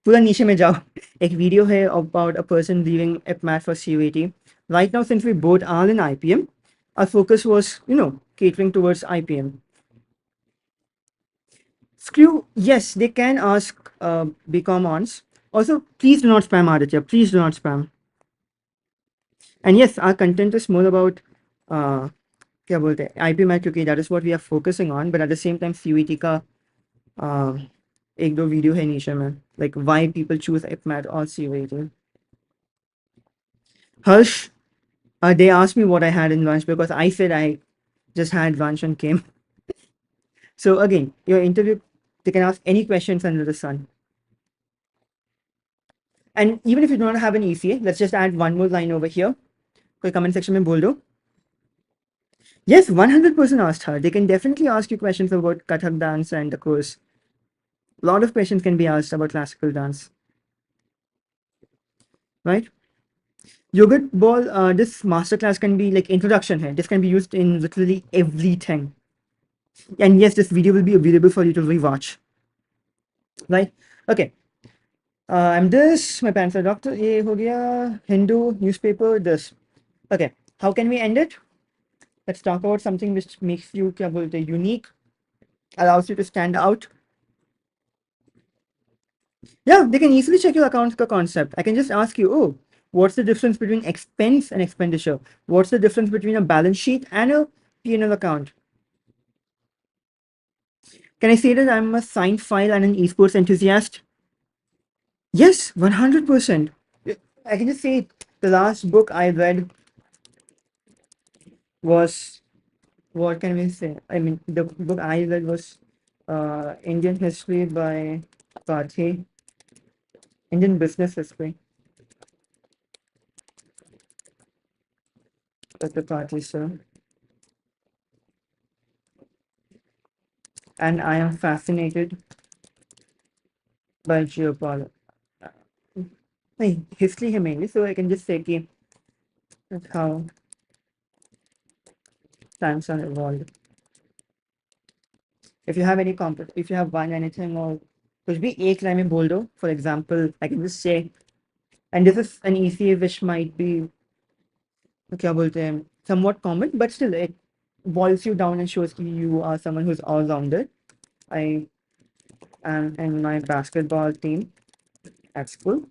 पूरा नीचे में जाओ. एक video है about a person leaving IPMAT for CUET. Right now, since we both are in IPM, our focus was, catering towards IPM. Screw, yes, they can ask BCom ons. Also, please do not spam Aditya. Please do not spam. And yes, our content is more about क्या बोलते हैं IPMAT क्योंकि that is what we are focusing on. But at the same time, CUET का एक दो video है नीचे में, like why people choose IPMAT or CUET. Harsh, they asked me what I had in lunch because I said I just had lunch and came. So again, your interview, they can ask any questions under the sun. And even if you do not have an ECA, let's just add one more line over here. कोई comment section में बोल दो. Yes, 100% asked her. They can definitely ask you questions about Kathak dance and the course. A lot of questions can be asked about classical dance. Right? Yogurt ball, this masterclass can be like introduction here. This can be used in literally everything. And yes, this video will be available for you to rewatch. Right? Okay. I'm this, my parents are doctor, ye ho gaya, Hindu, newspaper, this. Okay, how can we end it? Let's talk about something which makes you kya bolte, unique, allows you to stand out. Yeah, they can easily check your account concept. I can just ask you, oh, what's the difference between expense and expenditure? What's the difference between a balance sheet and a P&L account? Can I say that I'm a signed file and an esports enthusiast? Yes, 100%. I can just say the last book I read was, what can we say? I mean, the book I read was Indian History by Pathi, Indian Business History by the Pathi, sir. And I am fascinated by geopolitics. History है mainly, so I can just say कि that's how times are evolved. If you have any if you have won anything or कुछ भी एक line में बोल दो, for example, I can just say, and this is an ECA which might be क्या बोलते हैं somewhat common, but still it boils you down and shows कि you are someone who's all-rounded. I am in my basketball team at school.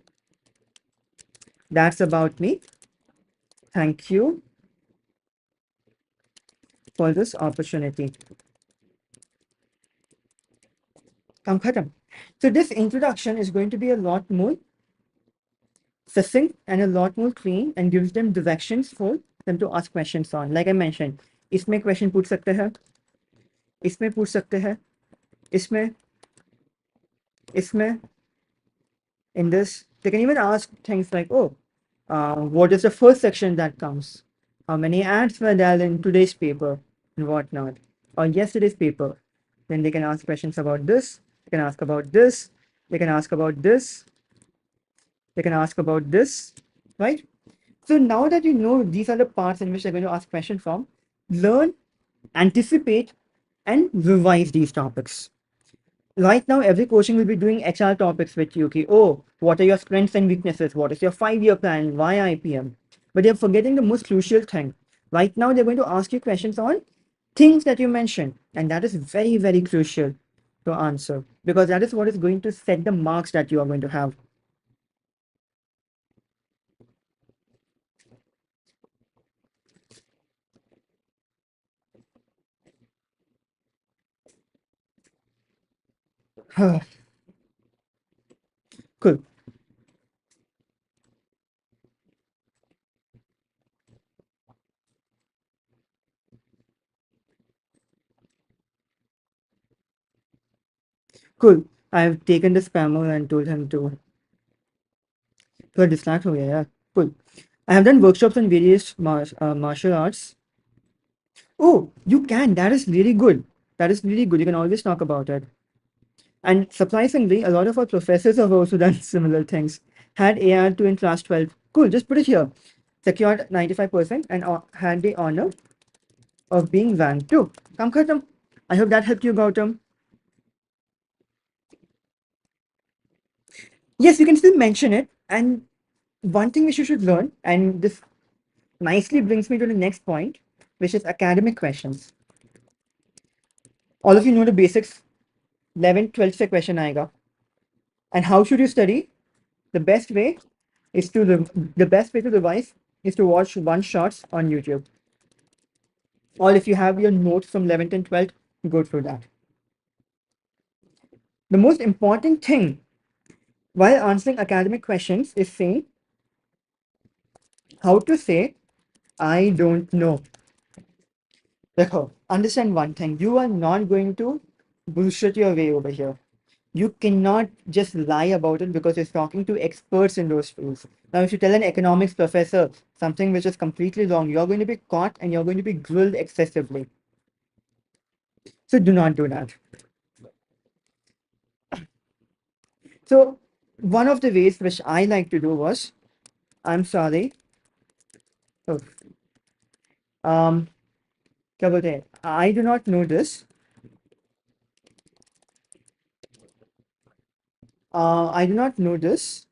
That's about me. Thank you for this opportunity. Kam khatam. So this introduction is going to be a lot more succinct and a lot more clean and gives them directions for them to ask questions on. Like I mentioned, इसमें question पूछ सकते हैं, इसमें पूछ सकते हैं, इसमें, इसमें, in this. They can even ask things like, oh, what is the first section that comes? How many ads were there in today's paper and whatnot, or yesterday's paper? Then they can ask questions about this. They can ask about this. They can ask about this. They can ask about this, right? So now that you know these are the parts in which they're going to ask questions from, learn, anticipate, and revise these topics. Right now, every coaching will be doing HR topics with you. Okay, oh, what are your strengths and weaknesses? What is your 5-year plan? Why IPM? But they're forgetting the most crucial thing. Right now, they're going to ask you questions on things that you mentioned. And that is very, very crucial to answer because that is what is going to set the marks that you are going to have. Cool. Cool. I've taken the spammer and told him to distract हो गया यार. Cool. I have done workshops on various martial arts. Oh, you can. That is really good. That is really good. You can always talk about it. And surprisingly, a lot of our professors have also done similar things. Had AR2 in class 12. Cool, just put it here. Secured 95% and had the honor of being ranked too. Kam khatam. I hope that helped you, Gautam. Yes, you can still mention it. And one thing which you should learn, and this nicely brings me to the next point, which is academic questions. All of you know the basics. 11th, 12th se question aega. And how should you study? The best way is to the best way to revise is to watch one shots on YouTube. Or if you have your notes from 11th and 12th, go through that. The most important thing while answering academic questions is saying how to say I don't know. Dekho, understand one thing. You are not going to bullshit your way over here. You cannot just lie about it because you're talking to experts in those fields. Now, if you tell an economics professor something which is completely wrong, you're going to be caught and you're going to be grilled excessively. So do not do that. So one of the ways which I like to do was, I'm sorry. Oh, um, क्या बोलते हैं? I do not know this. I do not know this,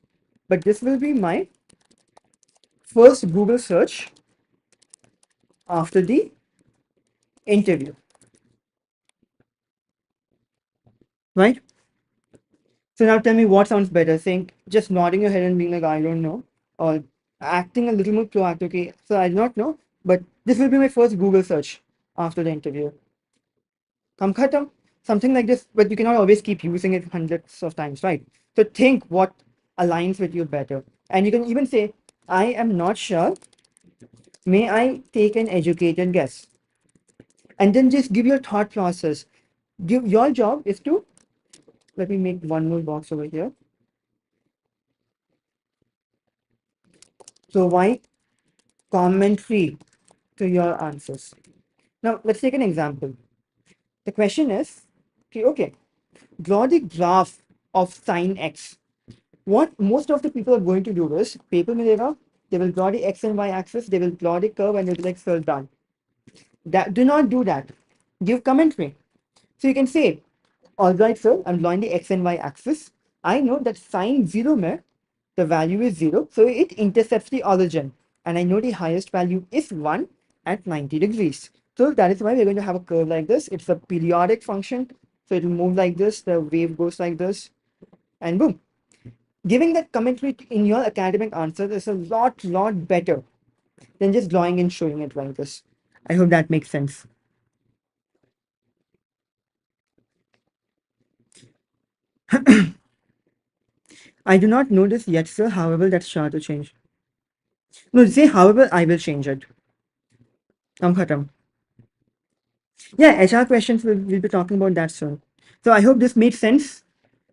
but this will be my first Google search after the interview, right? So now tell me what sounds better, saying just nodding your head and being like, I don't know, or acting a little more proactive. Okay, so I do not know, but this will be my first Google search after the interview. Kam khatam, something like this, but you cannot always keep using it hundreds of times, right? So think what aligns with you better. And you can even say, I am not sure. May I take an educated guess? And then just give your thought process. Give your job is to let me make one more box over here. So why commentary to your answers? Now let's take an example. The question is, okay, draw the graph of sine x. What most of the people are going to do is paper milega, they will draw the x and y axis, they will draw the curve and they'll be like, sir, done. That do not do that. Give commentary. So you can say, all right, sir, I'm drawing the x and y axis. I know that sine 0 mein, the value is 0, so it intercepts the origin. And I know the highest value is 1 at 90 degrees. So that is why we're going to have a curve like this. It's a periodic function. So it will move like this, the wave goes like this, and boom. Giving that commentary in your academic answer is a lot better than just drawing and showing it like this. I hope that makes sense. I do not know this yet, sir. However, that's sure to change. No, say, however, I will change it. I'm khatam. Yeah, HR questions, we'll be talking about that soon. So I hope this made sense.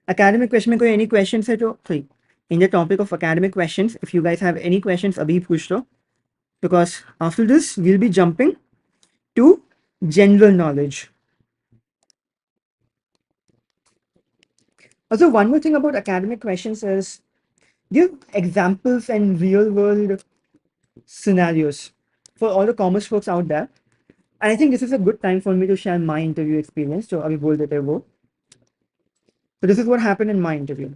Academic question में कोई any questions है तो sorry. In the topic of academic questions, if you guys have any questions, abhi पूछ लो. Because after this, we'll be jumping to general knowledge. Also, one more thing about academic questions is give examples and real world scenarios for all the commerce folks out there. And I think this is a good time for me to share my interview experience. So abhi bol dete wo. So this is what happened in my interview.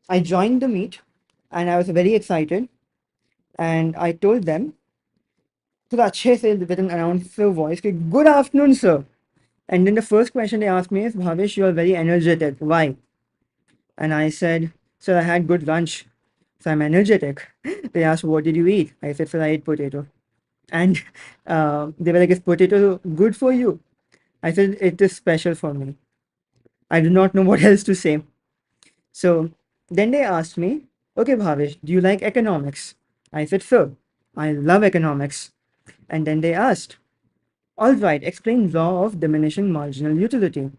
I joined the meet and I was very excited. And I told them, तो अच्छे से with an announcer voice, कि, good afternoon, sir. And then the first question they asked me is, Bhavesh, you are very energetic. Why? And I said, sir, I had good lunch. So I'm energetic. They asked, what did you eat? I said, sir, I ate potato. And they were like, is potato good for you? I said, it is special for me. I do not know what else to say. So then they asked me, okay, Bhavesh, do you like economics? I said, sir, I love economics. And then they asked, all right, explain law of diminishing marginal utility.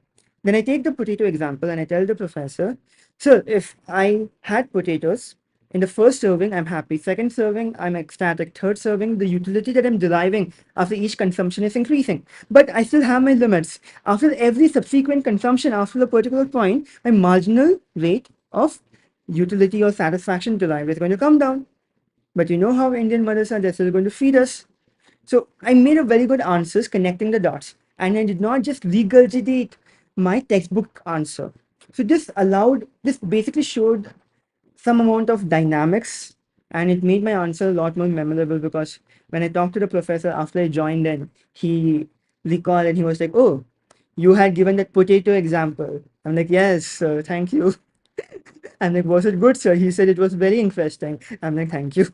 Then I take the potato example and I tell the professor, sir, if I had potatoes, in the first serving, I'm happy. Second serving, I'm ecstatic. Third serving, the utility that I'm deriving after each consumption is increasing. But I still have my limits. After every subsequent consumption, after a particular point, my marginal rate of utility or satisfaction derived is going to come down. But you know how Indian mothers are, they're still going to feed us. So I made a very good answers connecting the dots, and I did not just regurgitate my textbook answer. So this basically showed some amount of dynamics, and it made my answer a lot more memorable because when I talked to the professor after I joined in, he recalled and he was like, "Oh, you had given that potato example." I'm like, "Yes, sir, thank you." I'm like, "Was it good, sir?" He said it was very interesting. I'm like, "Thank you."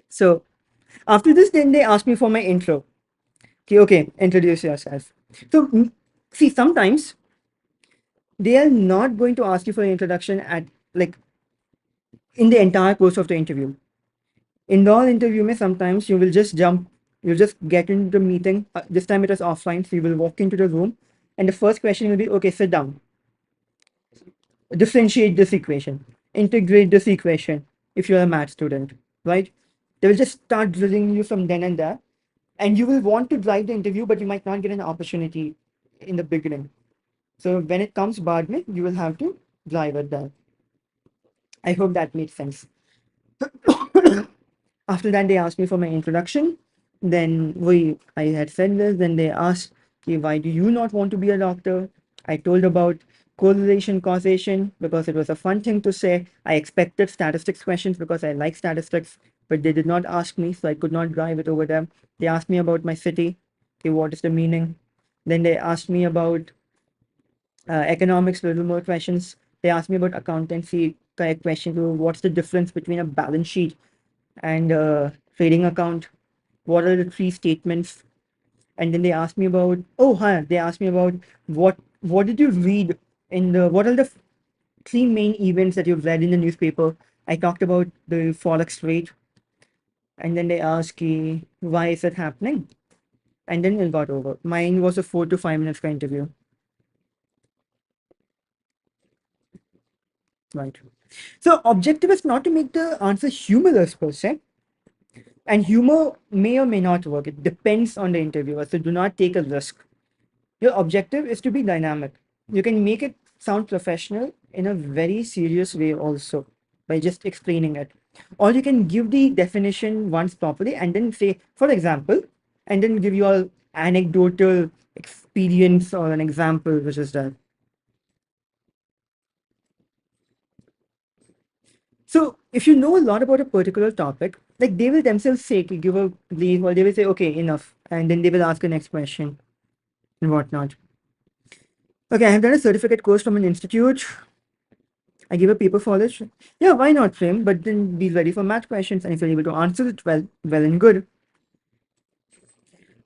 So after this, then they asked me for my intro. Okay, introduce yourself. So, see, sometimes they are not going to ask you for an introduction at like in the entire course of the interview. In all interview, mein, sometimes you will just jump, you just get into the meeting. This time it was offline, so you will walk into the room, and the first question will be, okay, sit down, differentiate this equation, integrate this equation. If you're a math student, right? They will just start drilling you from then and there, and you will want to drive the interview, but you might not get an opportunity in the beginning. So when it comes Badme, you will have to drive it there. I hope that makes sense. After that, they asked me for my introduction. Then I had said this. Then they asked, okay, why do you not want to be a doctor? I told about correlation causation because it was a fun thing to say. I expected statistics questions because I like statistics, but they did not ask me, so I could not drive it over them. They asked me about my city. Okay, what is the meaning? Then they asked me about economics, little more questions. They asked me about accountancy, correct question to what's the difference between a balance sheet and a trading account? What are the three statements? And then they asked me about, oh, huh, they asked me about what did you read in the, what are the three main events that you've read in the newspaper? I talked about the Forex rate. And then they asked, why is it happening? And then it got over. Mine was a 4 to 5 minutes interview. Right. So objective is not to make the answer humorous per se, and humor may or may not work. It depends on the interviewer. So do not take a risk. Your objective is to be dynamic. You can make it sound professional in a very serious way also by just explaining it. Or you can give the definition once properly and then say, for example, and then give your anecdotal experience or an example which is that. So if you know a lot about a particular topic, like they will themselves say to give a brief or they will say, okay, enough. And then they will ask the next question and whatnot. Okay, I have done a certificate course from an institute. I give a paper for it. Yeah, why not frame? But then be ready for math questions. And if you're able to answer it well, well and good.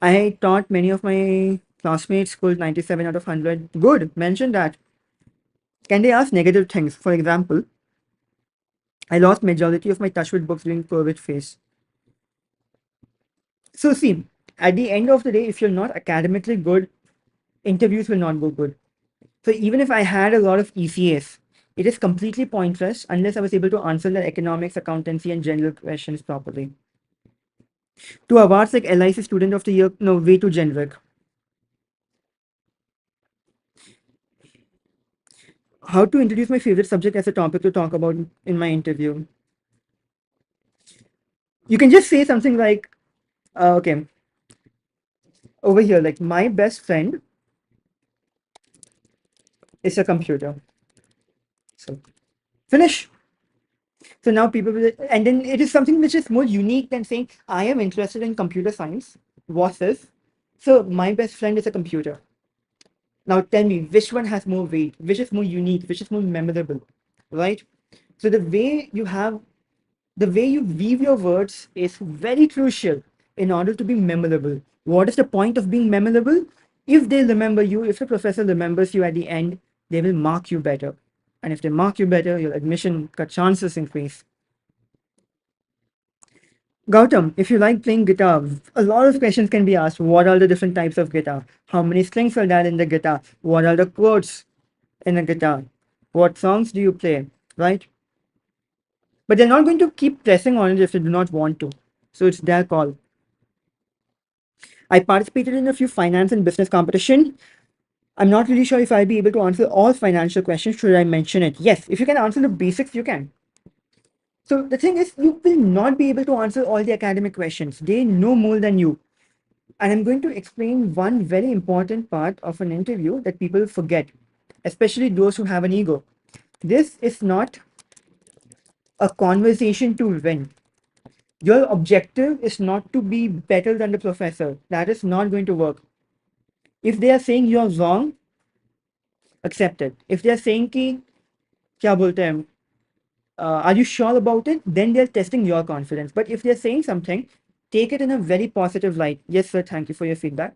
I taught many of my Classmates scored 97 out of 100. Good. Mention that. Can they ask negative things? For example, I lost majority of my touch with books during COVID phase. So see, at the end of the day, if you're not academically good, interviews will not go good. So even if I had a lot of ECAs, it is completely pointless unless I was able to answer the economics, accountancy, and general questions properly. To awards like LIC Student of the Year, no, way too generic. How to introduce my favorite subject as a topic to talk about in my interview? You can just say something like, okay, over here, like my best friend is a computer. So finish. So now people will, and then it is something which is more unique than saying, I am interested in computer science. What is? So my best friend is a computer. Now tell me which one has more weight, which is more unique, which is more memorable, right? So the way you weave your words is very crucial in order to be memorable. What is the point of being memorable? If they remember you, if the professor remembers you at the end, they will mark you better. And if they mark you better, your admission chances increase. Gautam, if you like playing guitar, a lot of questions can be asked. What are the different types of guitar? How many strings are there in the guitar? What are the chords in a guitar? What songs do you play? Right? But they're not going to keep pressing on it if they do not want to. So it's their call. I participated in a few finance and business competition. I'm not really sure if I'll be able to answer all financial questions. Should I mention it? Yes, if you can answer the basics, you can. So the thing is, you will not be able to answer all the academic questions. They know more than you. And I'm going to explain one very important part of an interview that people forget, especially those who have an ego. This is not a conversation to win. Your objective is not to be better than the professor. That is not going to work. If they are saying you're wrong, accept it. If they are saying ki, kya bolte hain, are you sure about it? Then they're testing your confidence. But if they're saying something, take it in a very positive light. Yes, sir, thank you for your feedback.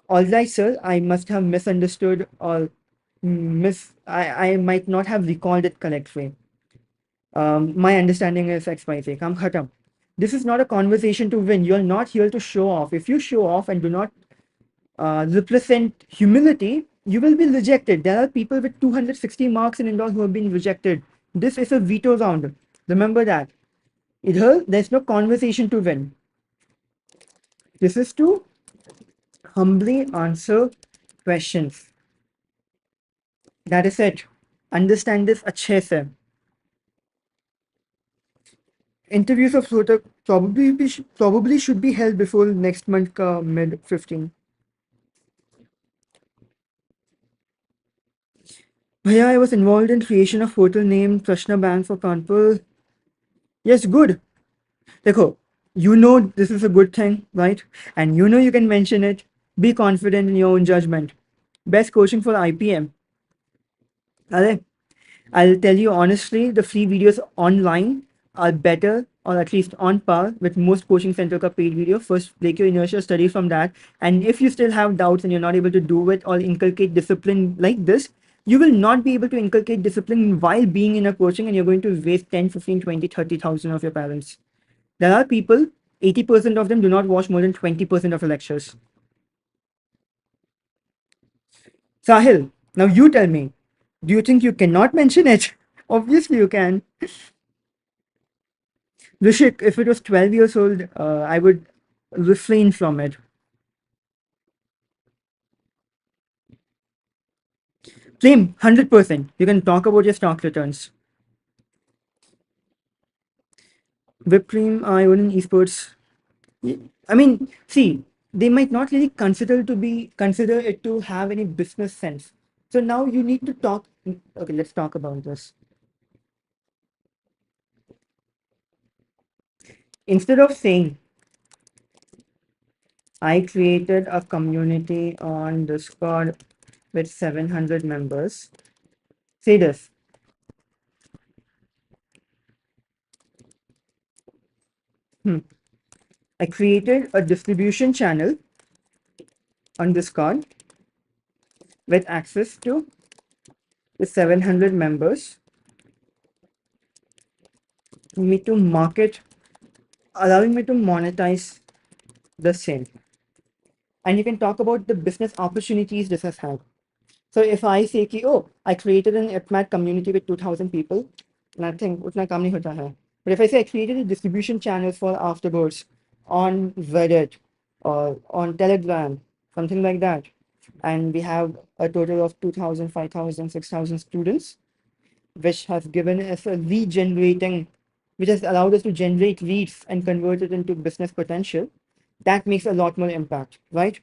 All right, sir, I must have misunderstood or I might not have recalled it correctly. My understanding is XYZ. Come, khatam. This is not a conversation to win. You're not here to show off. If you show off and do not represent humility, you will be rejected. There are people with 260 marks in Indore who have been rejected. This is a veto round. Remember that. Here, there's no conversation to win. This is to humbly answer questions. That is it. Understand this अच्छे से. Interviews of Rohtak probably should be held before next month ka mid 15. Bhaiya, I was involved in creation of hotel name Prashna Bank for Kanpur. Yes, good. Dekho, you know this is a good thing, right? And you know you can mention it. Be confident in your own judgment. Best coaching for IPM. Are I'll tell you honestly, the free videos online are better or at least on par with most coaching center ka paid video. First, break your inertia, study from that. And if you still have doubts and you're not able to do it or inculcate discipline like this, you will not be able to inculcate discipline while being in a coaching and you're going to waste 10, 15, 20, 30,000 of your parents. There are people, 80% of them do not watch more than 20% of the lectures. Sahil, now you tell me, do you think you cannot mention it? Obviously you can. Rishik, if it was 12 years old, I would refrain from it. Claim 100%. You can talk about your stock returns. Whipped cream, I own in esports. I mean, see, they might not really consider it to have any business sense. So now you need to talk. Okay, let's talk about this. Instead of saying, I created a community on Discord with 700 members, say this. I created a distribution channel on this card with access to the 700 members, me to market, allowing me to monetize the same. And you can talk about the business opportunities this has had. So if I say कि oh, I created an IPMAT community with 2,000 people, nothing उतना काम नहीं होता है. But if I say I created a distribution channel for afterwards on Reddit or on Telegram, something like that, and we have a total of 2,000, 5,000, 6,000 students, which has given us a lead generating, which has allowed us to generate leads and convert it into business potential, that makes a lot more impact, right?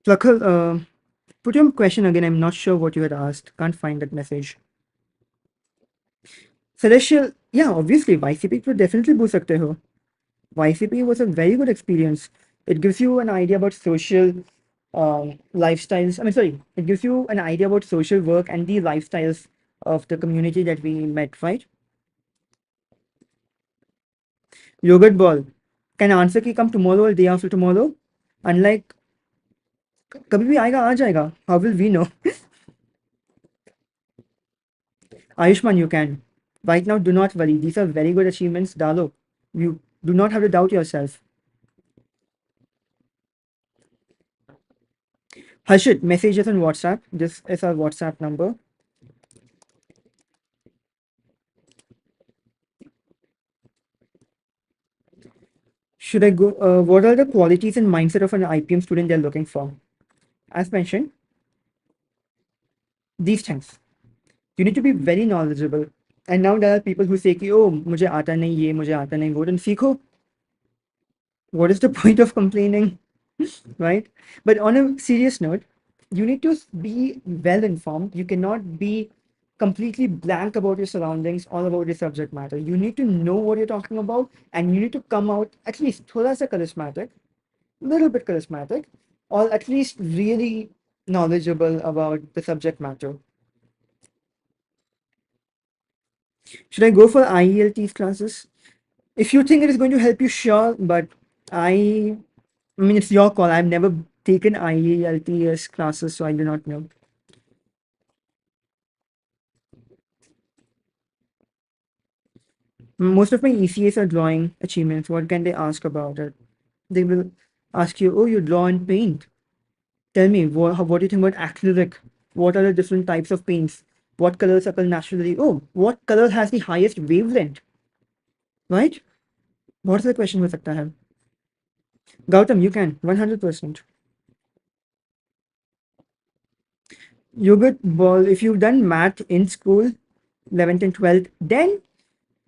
Prakhar, put your question again. I'm not sure what you had asked. Can't find that message. Celestial, yeah, obviously, YCP को definitely बोल सकते हो. YCP was a very good experience. It gives you an idea about social lifestyles. I mean, sorry, it gives you an idea about social work and the lifestyles of the community that we met, right? Yogurt ball. Can answer ki come tomorrow or day after tomorrow? Unlike कभी भी आएगा आ जाएगा. How will we know? Ayushman, you can. Right now, do not worry. These are very good achievements, Dalo. You do not have to doubt yourself. Harshit, messages on WhatsApp. This is our WhatsApp number. Should I go? What are the qualities and mindset of an IPM student they're looking for? As mentioned, these things. You need to be very knowledgeable. And now there are people who say कि oh मुझे आता नहीं ये मुझे आता नहीं वो then सीखो. What is the point of complaining? Right? But on a serious note, you need to be well informed. You cannot be completely blank about your surroundings, all about your subject matter. You need to know what you're talking about, and you need to come out at least thoda sa charismatic, little bit charismatic, or at least really knowledgeable about the subject matter. Should I go for IELTS classes? If you think it is going to help you, sure, but I mean, it's your call. I've never taken IELTS classes, so I do not know. Most of my ECAs are drawing achievements. What can they ask about it? They will ask you, oh, you draw and paint. Tell me, what do you think about acrylic? What are the different types of paints? What colors occur naturally? Oh, what color has the highest wavelength? Right? What's the question हो सकता है? Gautam, you can, 100%. Yogurt ball, if you've done math in school, 11th and 12th, then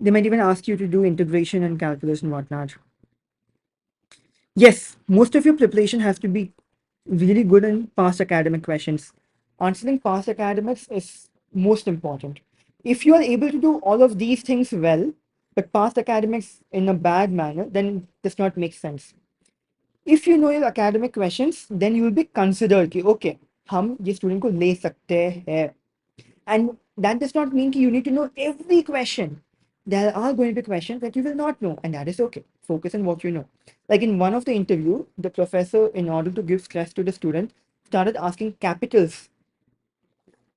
they might even ask you to do integration and calculus and whatnot. Yes, most of your preparation has to be really good in past academic questions. Answering past academics is most important. If you are able to do all of these things well, but past academics in a bad manner, then it does not make sense. If you know your academic questions, then you will be considered कि okay, हम ये student को ले सकते हैं. And that does not mean you need to know every question. There are going to be questions that you will not know, and that is okay. Focus on what you know. Like in one of the interview, the professor, in order to give stress to the student, started asking capitals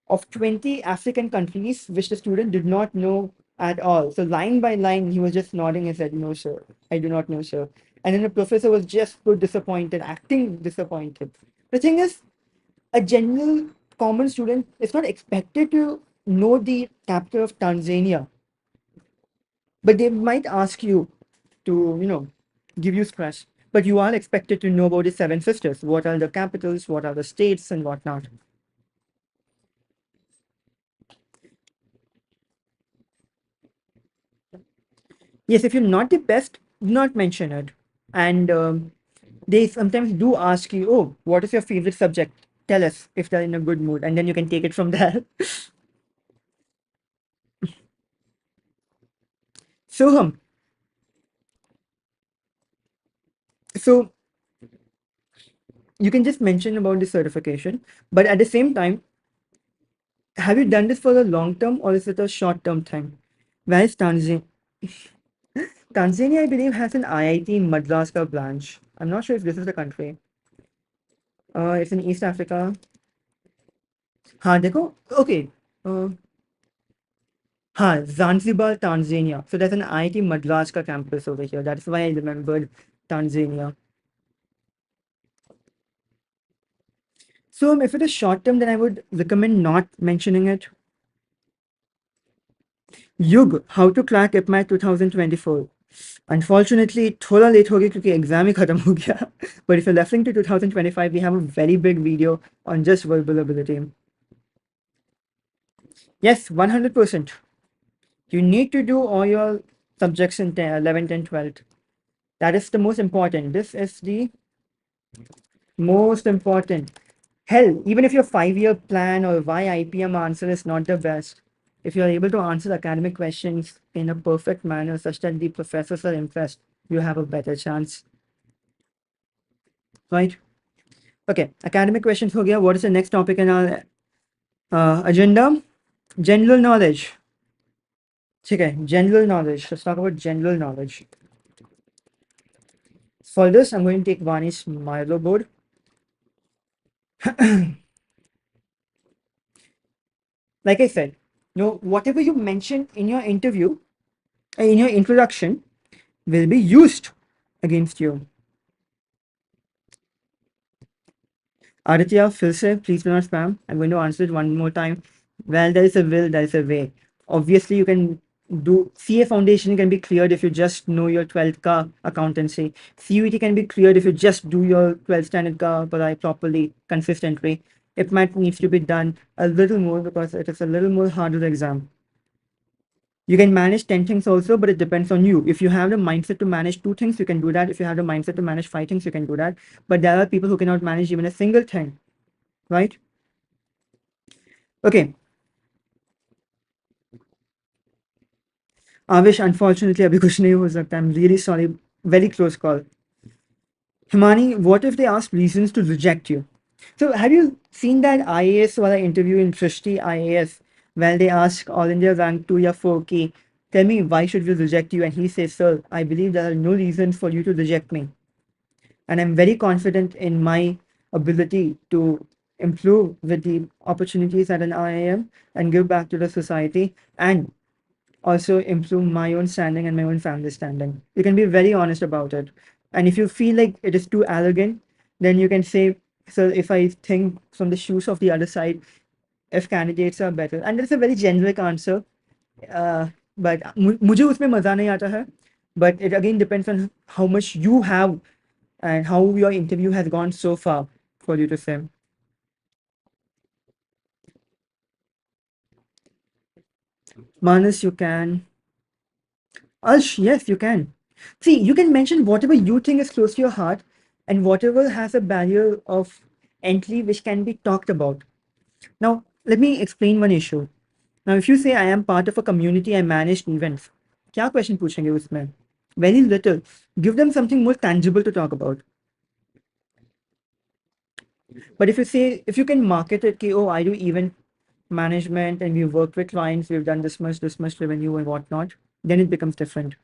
of 20 African countries, which the student did not know at all. So line by line, he was just nodding his head, no, sir, I do not know, sir. And then the professor was just so disappointed, acting disappointed. The thing is, a general common student is not expected to know the capital of Tanzania, but they might ask you to, give you stress. But you are expected to know about the seven sisters. What are the capitals? What are the states and whatnot? Yes, if you're not the best, do not mention it. And they sometimes do ask you, oh, what is your favorite subject? Tell us if they're in a good mood, and then you can take it from there. So, so you can just mention about the certification, but at the same time, have you done this for the long term or is it a short term thing? Where is Tanzania? Tanzania, I believe, has an IIT Madras branch. I'm not sure if this is the country. It's in East Africa. हाँ देखो, okay. Uh, हाँ, Zanzibar, Tanzania. So there's an IIT Madras का campus over here. That's why I remembered Tanzania. So if it is short term, then I would recommend not mentioning it. Yug, how to crack IPMAT 2024. Unfortunately, थोड़ा late हो गया क्योंकि exam ही खत्म हो गया. But if you're referring to 2025, we have a very big video on just verbal ability. Yes, 100%. You need to do all your subjects in 11th and 12th. That is the most important. This is the most important. Hell, even if your 5 year plan or why IPM answer is not the best, if you're able to answer academic questions in a perfect manner such that the professors are impressed, you have a better chance. Right? Okay, academic questions ho gaya. What is the next topic in our agenda? General knowledge. Okay, general knowledge. Let's talk about general knowledge. For this, I'm going to take Vani's miro-board. Like I said, whatever you mention in your interview, in your introduction, will be used against you. Aditya, फिर से please do not spam. I'm going to answer it one more time. Well, there is a will, there is a way. Obviously, you can do CA foundation can be cleared if you just know your 12th ka accountancy. CUET can be cleared if you just do your 12th standard ka properly, consistently. It might needs to be done a little more because it is a little more harder exam. You can manage 10 things also, but it depends on you. If you have the mindset to manage 2 things, you can do that. If you have the mindset to manage 5 things, you can do that. But there are people who cannot manage even a single thing, right? Okay. Avish, unfortunately, abhi kuch nahi ho sakta. I'm really sorry. Very close call. Himani, what if they ask reasons to reject you? So have you seen that IAS wala interview in Trishti IAS where they ask all India rank 2 ya 4 ki, tell me why should we reject you? And he says, sir, I believe there are no reasons for you to reject me. And I'm very confident in my ability to improve with the opportunities at an IIM and give back to the society and also improve my own standing and my own family standing. You can be very honest about it. And if you feel like it is too arrogant, then you can say, so if I think from the shoes of the other side, if candidates are better. And it's a very generic answer. Uh, but मुझे उसमें मजा नहीं आता है. But it again depends on how much you have and how your interview has gone so far for you to say. Manas, you can. Ash, yes, you can. See, you can mention whatever you think is close to your heart and whatever has a barrier of entry which can be talked about. Now, let me explain one issue. Now, if you say I am part of a community, I manage events, क्या question पूछेंगे उसमें? Very little. Give them something more tangible to talk about. But if you say, if you can market it, ki, oh, I do event management and we've worked with clients, we've done this much revenue and whatnot, then it becomes different.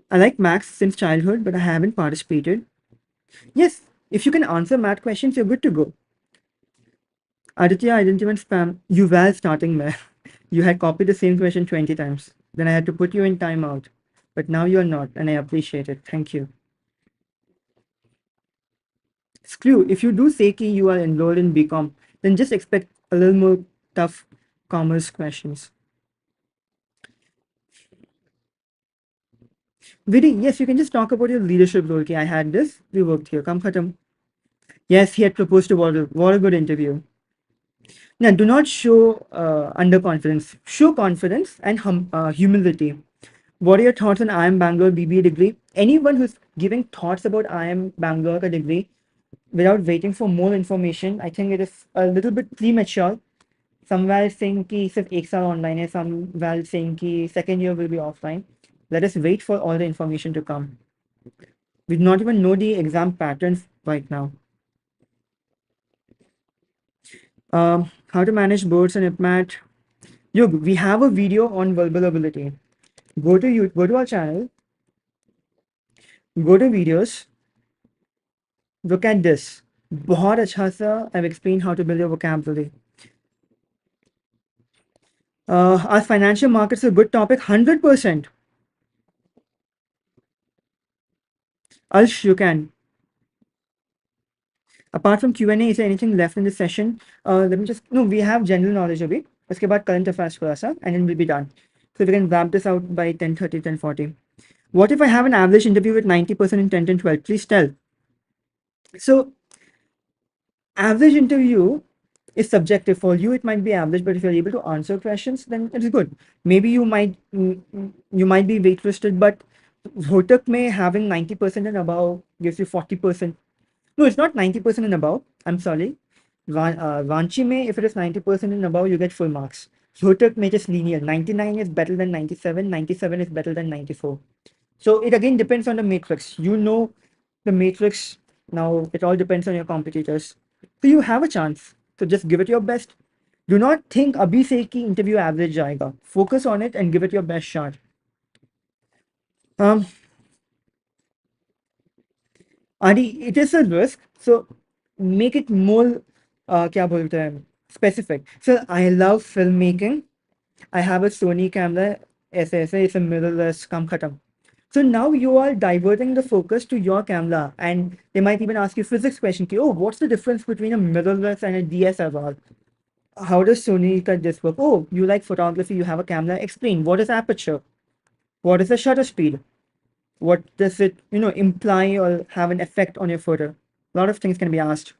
I like maths since childhood, but I haven't participated. Yes, if you can answer math questions, you're good to go. Aditya, I didn't even spam. You were starting math. You had copied the same question 20 times. Then I had to put you in timeout. But now you're not, and I appreciate it. Thank you. Screw, if you do say ki you are enrolled in BCom, then just expect a little more tough commerce questions. Vidi, yes, you can just talk about your leadership role. Ki I had this, we worked here. Come khatam. Yes, he had proposed to Water. What a good interview. Now, do not show underconfidence. Show confidence and humility. What are your thoughts on IIM Bangalore BBA degree? Anyone who's giving thoughts about IIM Bangalore ka degree without waiting for more information, I think it is a little bit premature. Somewhere saying कि सिर्फ एक साल online है, somewhere saying कि second year will be offline. Let us wait for all the information to come. We do not even know the exam patterns right now. How to manage boards and IPMAT. Yo, we have a video on verbal ability. Go to our channel, go to videos, look at this. बहुत अच्छा सा I've explained how to build your vocabulary. Are financial markets a good topic? 100%. Alsh, you can. Apart from Q&A, is there anything left in this session? Let me just, no, we have general knowledge अभी. उसके बाद current affairs थोड़ा सा, and then we'll be done. So we can wrap this out by 10:30, 10:40. What if I have an average interview with 90% in 10 and 12? Please tell. So average interview is subjective. For you, it might be average, but if you're able to answer questions, then it's good. Maybe you might be waitlisted, but Rohtak may having 90% and above gives you 40%. No, it's not 90% and above. I'm sorry. Ranchi may, if it is 90% and above, you get full marks. Rohtak may just linear. 99 is better than 97. 97 is better than 94. So it again depends on the matrix. You know the matrix. Now it all depends on your competitors. So you have a chance. So just give it your best. Do not think abhi se ki interview average jayega. Focus on it and give it your best shot. Um, Adi, it is a risk. So make it more क्या बोलते हैं specific. So I love filmmaking. I have a Sony camera. ऐसे ऐसे it's a mirrorless काम खत्म. So now you are diverting the focus to your camera, and they might even ask you physics question. Oh, what's the difference between a mirrorless and a DSLR? How does Sony cut this work? Oh, you like photography, you have a camera. Explain. What is aperture? What is the shutter speed? What does it, imply or have an effect on your photo? A lot of things can be asked.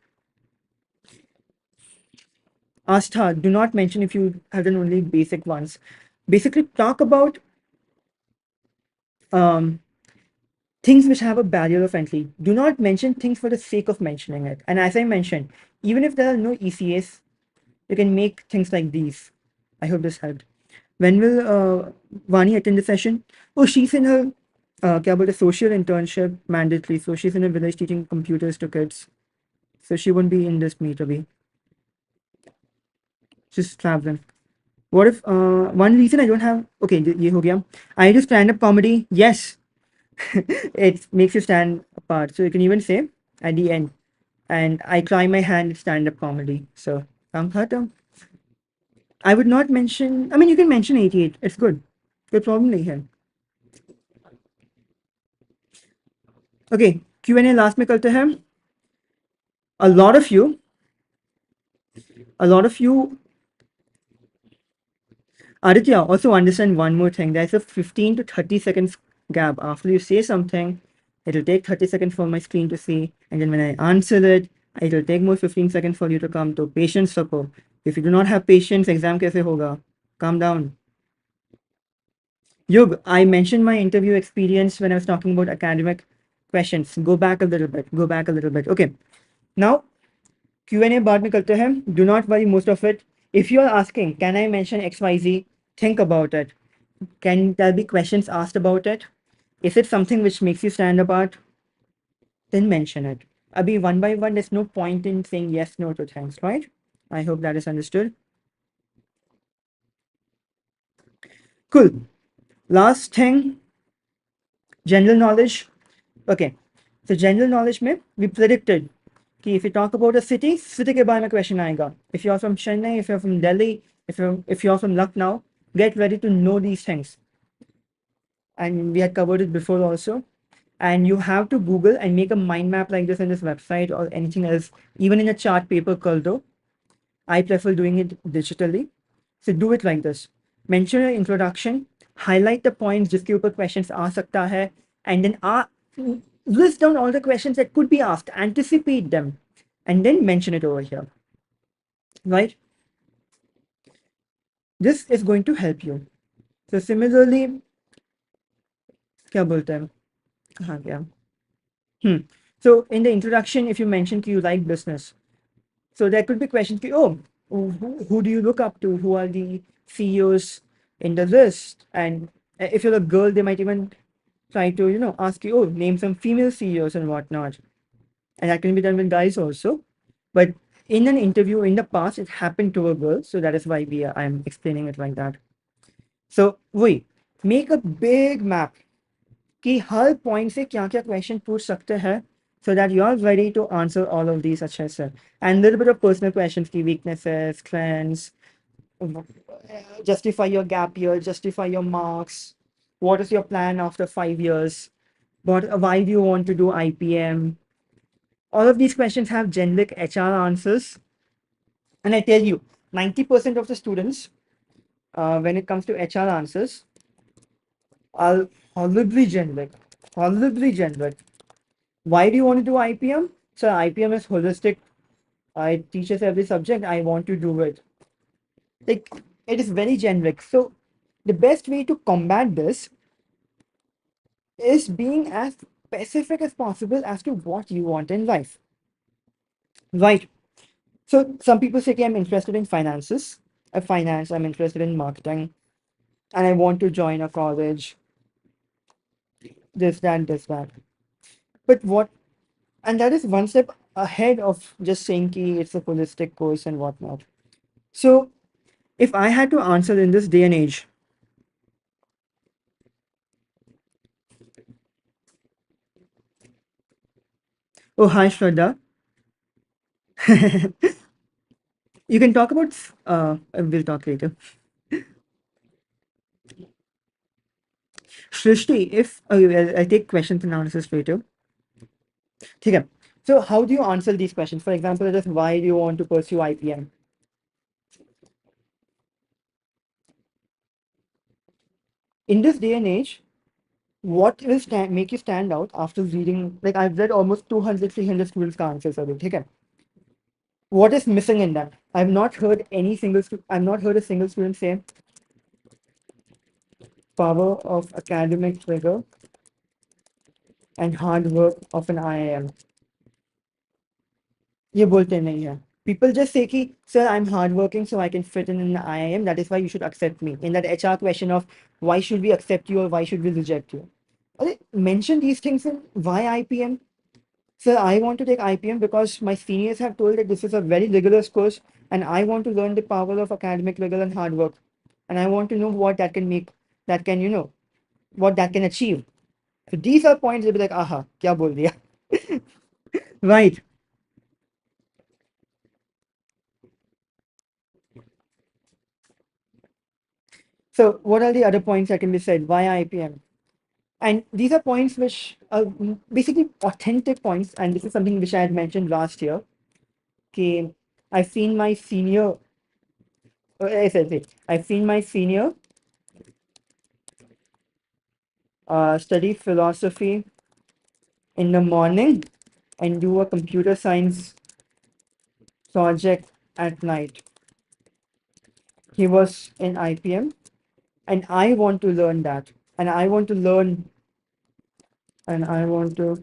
Asked her, do not mention if you have done only basic ones. Basically, talk about um, things which have a barrier of entry. Do not mention things for the sake of mentioning it. And as I mentioned, even if there are no ECAs, you can make things like these. I hope this helped. When will Vani attend the session? Oh, she's in her क्या बोलते social internship mandatory. So she's in a village teaching computers to kids. So she won't be in this meet abhi. She's traveling. What if one reason I don't have okay ये हो गया. I do stand up comedy. Yes, it makes you stand apart. So you can even say at the end, and I try my hand at stand up comedy. So I'm hurt. I would not mention. I mean, you can mention 88. It's good. Good problem नहीं है. Okay, Q&A last में करते हैं. A lot of you, Aditya, also understand one more thing. There's a 15 to 30 seconds gap. After you say something, it'll take 30 seconds for my screen to see. And then when I answer it, it'll take more 15 seconds for you to come to patience support. If you do not have patience, exam kaise hoga? Calm down. Yug, I mentioned my interview experience when I was talking about academic questions. Go back a little bit. Okay. Now, Q&A बाद में करते हैं. Do not worry most of it. If you are asking, can I mention XYZ? Think about it. Can there be questions asked about it? Is it something which makes you stand apart? Then mention it. Abhi, one by one, there's no point in saying yes, no to things, right? I hope that is understood. Cool. Last thing, general knowledge. Okay. So general knowledge में we predicted कि if you talk about a city, city के बारे में question आएगा. If you're from Chennai, if you're from Delhi, if you're from Lucknow, get ready to know these things. And we had covered it before also. And you have to Google and make a mind map like this in this website or anything else, even in a chart paper curl. I prefer doing it digitally. So do it like this. Mention your introduction, highlight the points जिसके ऊपर questions आ सकता है, and then list down all the questions that could be asked, anticipate them, and then mention it over here. Right? This is going to help you. So similarly, क्या बोलते हैं? कहाँ गया? So in the introduction, if you mention you like business, so there could be questions, oh, who do you look up to? Who are the CEOs in the list? And if you're a girl, they might even try to, ask you, name some female CEOs and whatnot. And that can be done with guys also. But in an interview in the past, it happened to a girl. So that is why I'm explaining it like that. So we make a big map कि हर point से क्या क्या question पूछ सकते हैं so that you are ready to answer all of these अच्छे से and little bit of personal questions की weaknesses, strengths, justify your gap year, justify your marks, what is your plan after 5 years, why do you want to do IPM. All of these questions have generic HR answers, and I tell you 90% of the students when it comes to HR answers are horribly generic, horribly generic. Why do you want to do IPM? So IPM is holistic. It teaches every subject. I want to do it. Like, it is very generic. So the best way to combat this is being as specific as possible as to what you want in life. Right. So some people say, okay, I'm interested in finances, finance, I'm interested in marketing, and I want to join a college, this, that, this, that. But what, and that is one step ahead of just saying ki it's a holistic course and whatnot. So if I had to answer in this day and age, oh, hi, Shraddha. You can talk about, we'll talk later. Shrishti, if I take questions and answers later. Okay. So how do you answer these questions? For example, just why do you want to pursue IPM? In this day and age, what will make you stand out after reading? Like I've read almost 200, 300 students' answers of it. Okay. What is missing in that? I've not heard a single student say power of academic rigor and hard work of an IIM. ये बोलते नहीं है. People just say कि sir, I'm hardworking so I can fit in the IIM. That is why you should accept me. In that HR question of why should we accept you or why should we reject you? Mention these things in why IPM. Sir, I want to take IPM because my seniors have told that this is a very rigorous course and I want to learn the power of academic rigor and hard work. And I want to know what that can make, that can, what that can achieve. So these are points they'll be like, aha, kya bol diya? Right. So what are the other points that can be said? Why IPM? And these are points which are basically authentic points. And this is something which I had mentioned last year. Okay, I've seen my senior, I've seen my senior study philosophy in the morning and do a computer science project at night. He was in IPM, and I want to learn that. And I want to learn, and I want to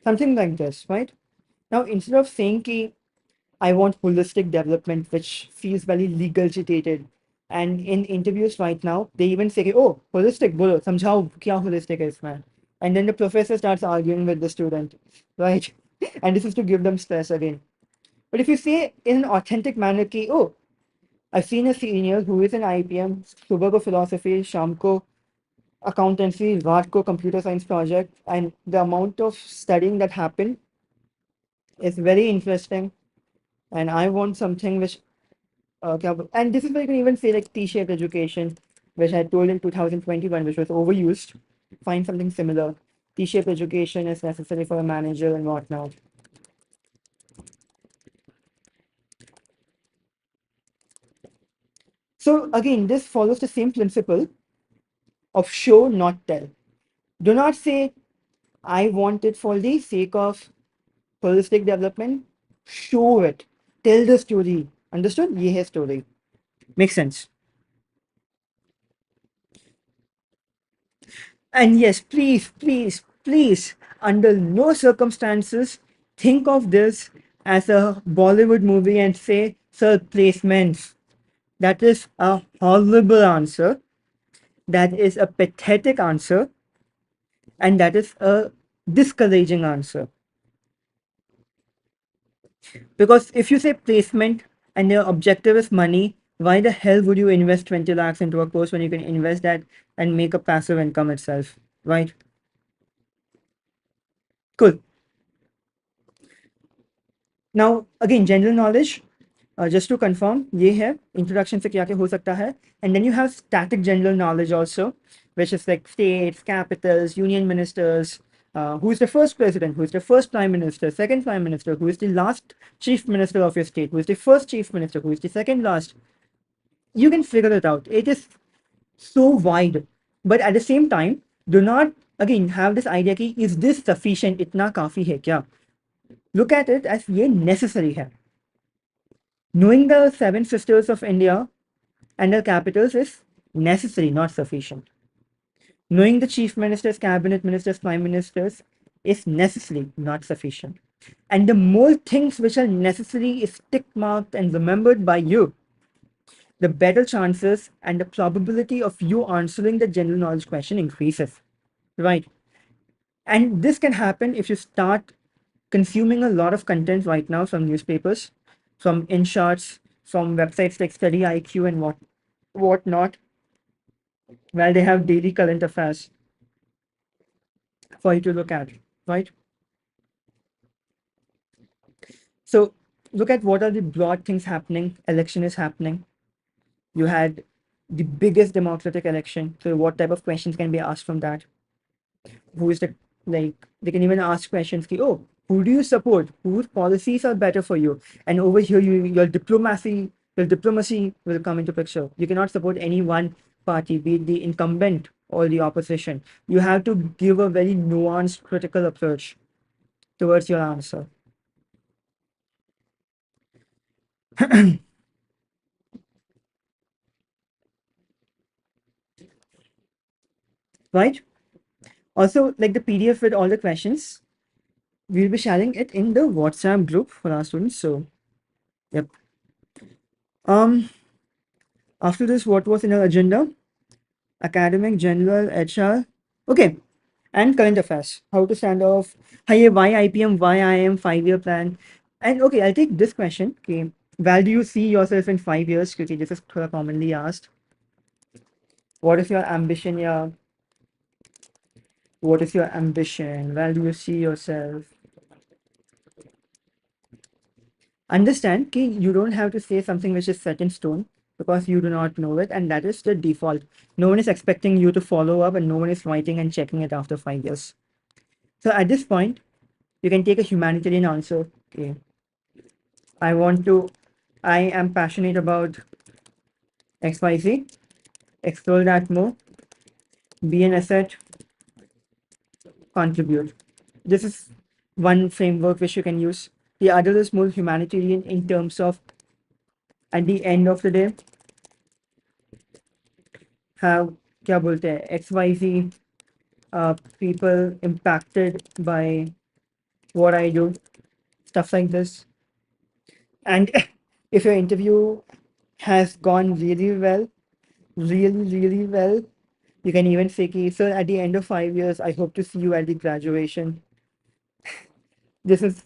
something like this, right? Now, instead of saying ki I want holistic development, which feels very legal agitated. And in interviews right now, they even say, oh, holistic, bolo, samjhao kya holistic is, man. And then the professor starts arguing with the student, right? And this is to give them stress again. But if you say in an authentic manner, ki, oh, I've seen a senior who is in IPM, सुबह को philosophy, शाम को accountancy, रात को computer science project, and the amount of studying that happened is very interesting. And I want something which and this is where you can even say like T-shaped education, which I told in 2021, which was overused. Find something similar. T-shaped education is necessary for a manager and whatnot. So again, this follows the same principle of show, not tell. Do not say, I want it for the sake of holistic development. Show it. Tell the story. Understood? Ye hai story. Makes sense. And yes, please, please, please, under no circumstances, think of this as a Bollywood movie and say, sir, placements. That is a horrible answer. That is a pathetic answer. And that is a discouraging answer. Because if you say placement and your objective is money, why the hell would you invest 20 lakhs into a course when you can invest that and make a passive income itself? Right? Cool. Now, again, general knowledge. Just to confirm, ये है introduction से क्या क्या हो सकता है, and then you have static general knowledge also, which is like states, capitals, union ministers, who is the first president, who is the first prime minister, second prime minister, who is the last chief minister of your state, who is the first chief minister, who is the second last. You can figure it out. It is so wide, but at the same time, do not again have this idea कि is this sufficient? इतना काफी है क्या? Look at it as ये necessary है. Knowing the seven sisters of India and their capitals is necessary, not sufficient. Knowing the chief ministers, cabinet ministers, prime ministers is necessary, not sufficient. And the more things which are necessary is tick marked and remembered by you, the better chances and the probability of you answering the general knowledge question increases. Right. And this can happen if you start consuming a lot of content right now from newspapers, from InShots, from websites like Study IQ and whatnot, where they have daily current affairs for you to look at, right? So look at what are the broad things happening. Election is happening. You had the biggest democratic election. So what type of questions can be asked from that? Who is the like they can even ask questions ki, oh, who do you support? Whose policies are better for you? And over here your diplomacy will come into picture. You cannot support any one party, be it the incumbent or the opposition. You have to give a very nuanced critical approach towards your answer. Right? Also, like the PDF with all the questions, we'll be sharing it in the WhatsApp group for our students. So, yep. Um, After this, what was in our agenda? Academic, general, HR. Okay, and current affairs. How to stand off? Hey, why IPM? Why IIM? 5-year plan. And okay, I'll take this question. Okay, where do you see yourself in 5 years? Okay, this is commonly asked. What is your ambition? Yeah. What is your ambition? Where do you see yourself? Understand कि you don't have to say something which is set in stone because you do not know it, and that is the default. No one is expecting you to follow up, and no one is writing and checking it after 5 years. So at this point, you can take a humanitarian answer. Okay, I want to, I am passionate about XYZ, explore that more, be an asset, contribute. This is one framework which you can use. The other is more humanitarian in terms of at the end of the day, have क्या बोलते हैं XYZ people impacted by what I do, stuff like this. And if your interview has gone really well, really well, you can even say, "Ki, sir, at the end of 5 years, I hope to see you at the graduation." This is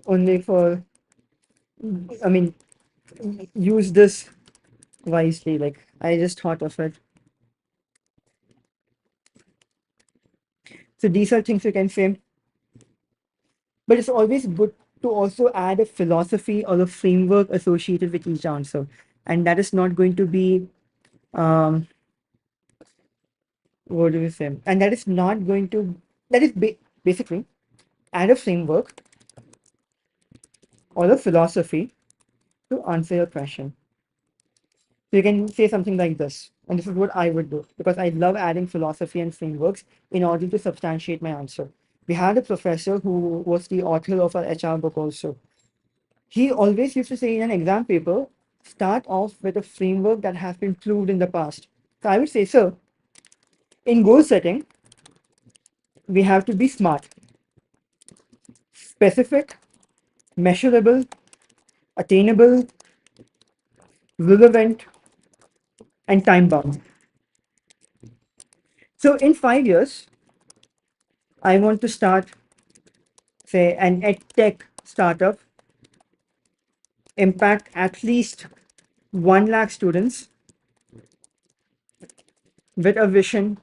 only for, I mean, use this wisely. Like, I just thought of it. So these are things you can say. But it's always good to also add a philosophy or a framework associated with each answer. And that is not going to be, um, what do we say? And that is not going to, that is basically add a framework or a philosophy to answer your question. So you can say something like this. And this is what I would do because I love adding philosophy and frameworks in order to substantiate my answer. We had a professor who was the author of our HR book also. He always used to say in an exam paper, start off with a framework that has been proved in the past. So I would say, sir, in goal setting, we have to be smart, specific, measurable, attainable, relevant, and time bound. So in 5 years, I want to start, say, an edtech startup, impact at least 1 lakh students with a vision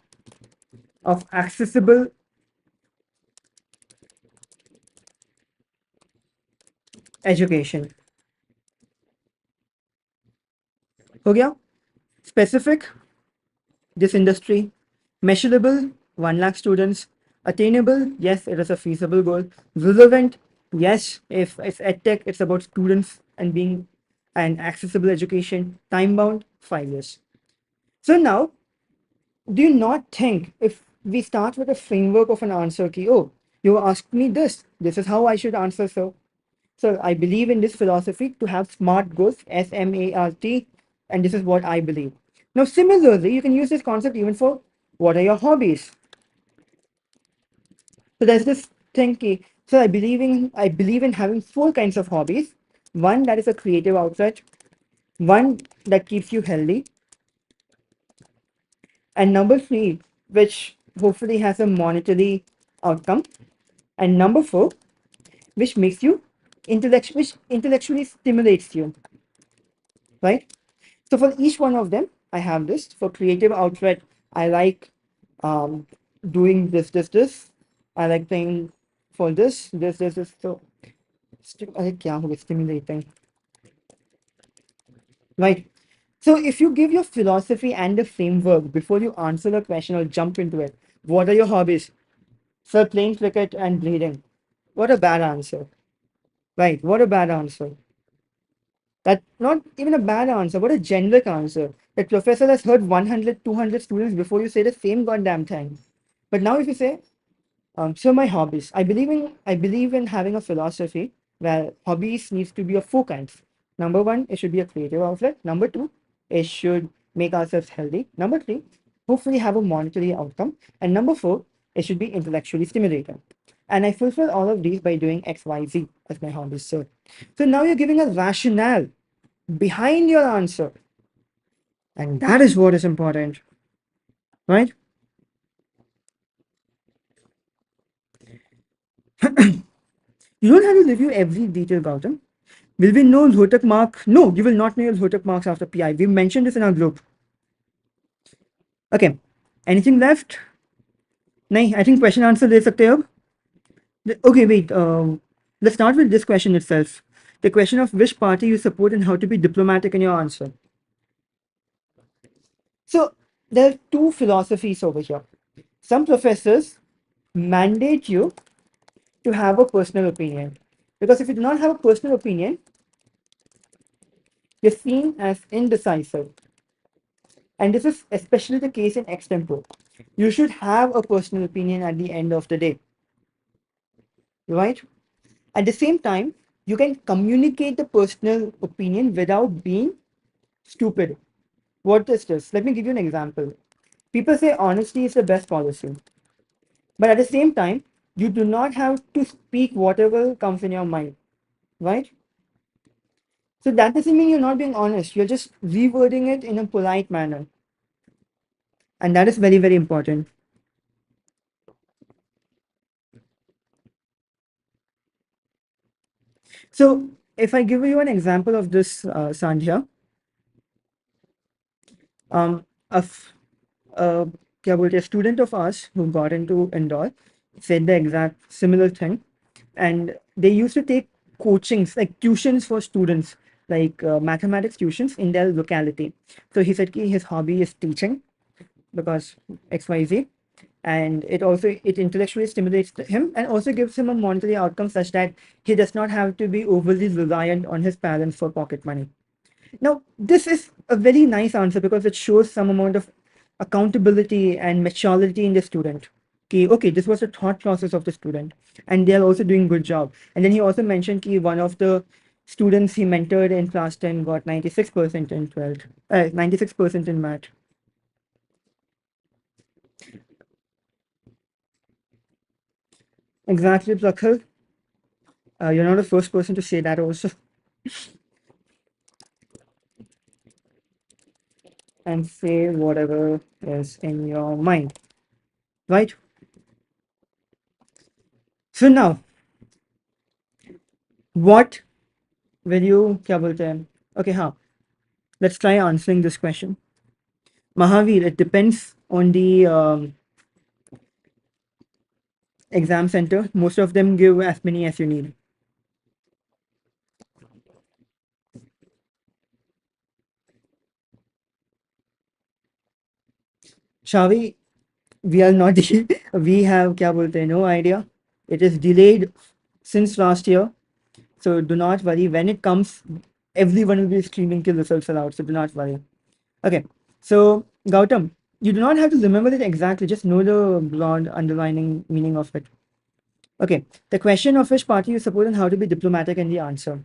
of accessible education. हो गया? Specific, this industry, measurable, 1 lakh students, attainable, yes, it is a feasible goal, relevant, yes, if it's edtech, it's about students and being an accessible education, time bound, 5 years. So now, do you not think if we start with a framework of an answer key, oh, you asked me this is how I should answer, so I believe in this philosophy to have SMART goals, SMART, and this is what I believe. Now, similarly, you can use this concept even for what are your hobbies. So there's this thing key. So I believe in having four kinds of hobbies. One that is a creative outlet, one that keeps you healthy, and number three, which hopefully has a monetary outcome, and number four, which intellectually stimulates you, right? So for each one of them, I have this. For creative outlet, I like um, doing this. I like playing for this. So, अरे क्या हो गया stimulating, right? So if you give your philosophy and the framework before you answer the question or jump into it, what are your hobbies? Sir, playing cricket and reading. What a bad answer, right? What a bad answer. That not even a bad answer, what a generic answer. That professor has heard 100, 200 students before you say the same goddamn thing. But now if you say, so my hobbies, I believe in having a philosophy where hobbies needs to be of four kinds. Number one, it should be a creative outlet. Number two, it should make ourselves healthy. Number three, hopefully have a monetary outcome. And number four, it should be intellectually stimulating. And I fulfill all of these by doing XYZ as my hobbies. So now you're giving a rationale behind your answer. And that is what is important, right? You don't have to review every detail, Gautam. Will we know Rohtak mark? No, you will not know your Rohtak marks after PI. We mentioned this in our group. Okay. Anything left? नहीं, I think question answer दे सकते हैं अब. Okay, wait. Let's start with this question itself. The question of which party you support and how to be diplomatic in your answer. So there are two philosophies over here. Some professors mandate you to have a personal opinion. Because if you do not have a personal opinion, you're seen as indecisive. And this is especially the case in extempo. You should have a personal opinion at the end of the day, right? At the same time, you can communicate the personal opinion without being stupid. What is this? Let me give you an example. People say honesty is the best policy, but at the same time, you do not have to speak whatever comes in your mind, right? So that doesn't mean you're not being honest. You're just rewording it in a polite manner. And that is very, very important. So if I give you an example of this, Sandhya, um, of क्या बोलते हैं, student of ours who got into Indore said the exact similar thing, and they used to take coachings like tuitions for students, like mathematics tuitions in their locality. So he said his hobby is teaching because XYZ, and it intellectually stimulates him and also gives him a monetary outcome such that he does not have to be overly reliant on his parents for pocket money. Now, this is a very nice answer because it shows some amount of accountability and maturity in the student. Okay, this was the thought process of the student, and they are also doing good job. And then he also mentioned one of the students he mentored in class 10 got 96% in 12th, 96% in math. Exactly, Prakhar. You're not the first person to say that also. And say whatever is in your mind, right? So now, what will you, क्या बोलते हैं? Okay, हाँ, let's try answering this question. Mahavir, it depends on the exam center. Most of them give as many as you need. Shavi, we are not, we have, क्या बोलते हैं, no idea. It is delayed since last year. So do not worry. When it comes, everyone will be screaming till results are out. So do not worry. Okay. So Gautam, you do not have to remember it exactly. Just know the broad underlining meaning of it. Okay. The question of which party you support and how to be diplomatic in the answer.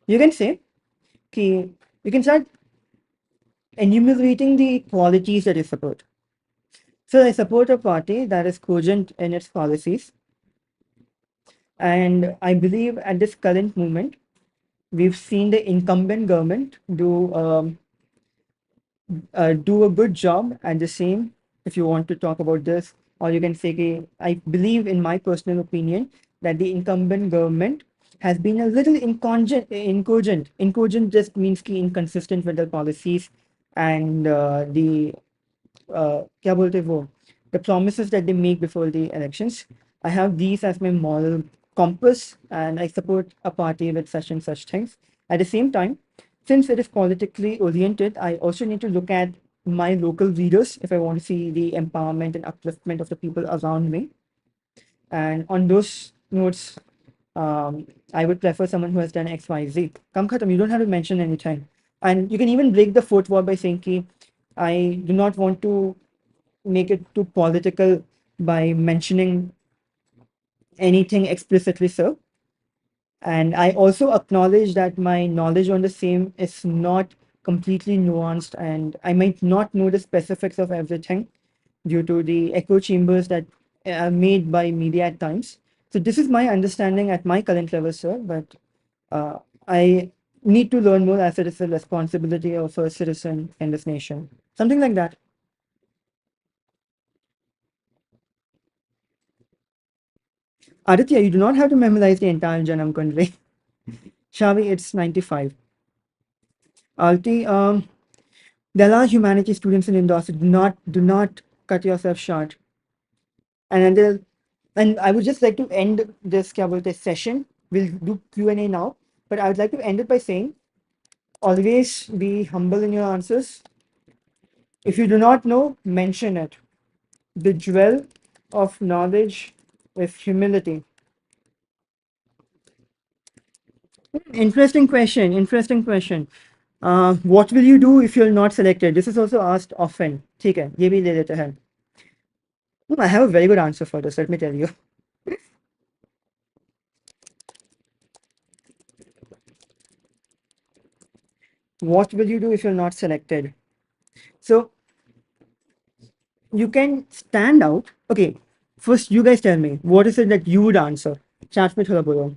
You can say, okay, you can start enumerating the qualities that you support. So I support a party that is cogent in its policies. And I believe at this current moment, we've seen the incumbent government do a good job. And the same, if you want to talk about this, or you can say, कि I believe, in my personal opinion, that the incumbent government has been a little incogent. Incogent just means कि inconsistent with their policies and the क्या बोलते हैं वो, the promises that they make before the elections. I have these as my moral compass, and I support a party with such and such things. At the same time, since it is politically oriented, I also need to look at my local leaders if I want to see the empowerment and upliftment of the people around me. And on those notes, I would prefer someone who has done X, Y, Z. Kam khatam, you don't have to mention anything. And you can even break the fourth wall by saying, ki, I do not want to make it too political by mentioning anything explicitly so. And I also acknowledge that my knowledge on the same is not completely nuanced, and I might not know the specifics of everything due to the echo chambers that are made by media at times. So this is my understanding at my current level, sir, but I need to learn more as it is a responsibility of a citizen in this nation. Something like that. Aditya, you do not have to memorize the entire Janam Kundli. Shavi, it's 95. Alti, there are humanities students in Indore, so do not cut yourself short. And then, and I would just like to end this क्या बोलते हैं, session. We'll do Q&A now, but I would like to end it by saying, always be humble in your answers. If you do not know, mention it. The jewel of knowledge is humility. Interesting question. Interesting question. What will you do if you're not selected? This is also asked often. ठीक है, ये भी ले लेते हैं. I have a very good answer for this. Let me tell you. What will you do if you're not selected? So you can stand out. Okay, first you guys tell me what is it that you would answer. Chat में थोड़ा बोलो.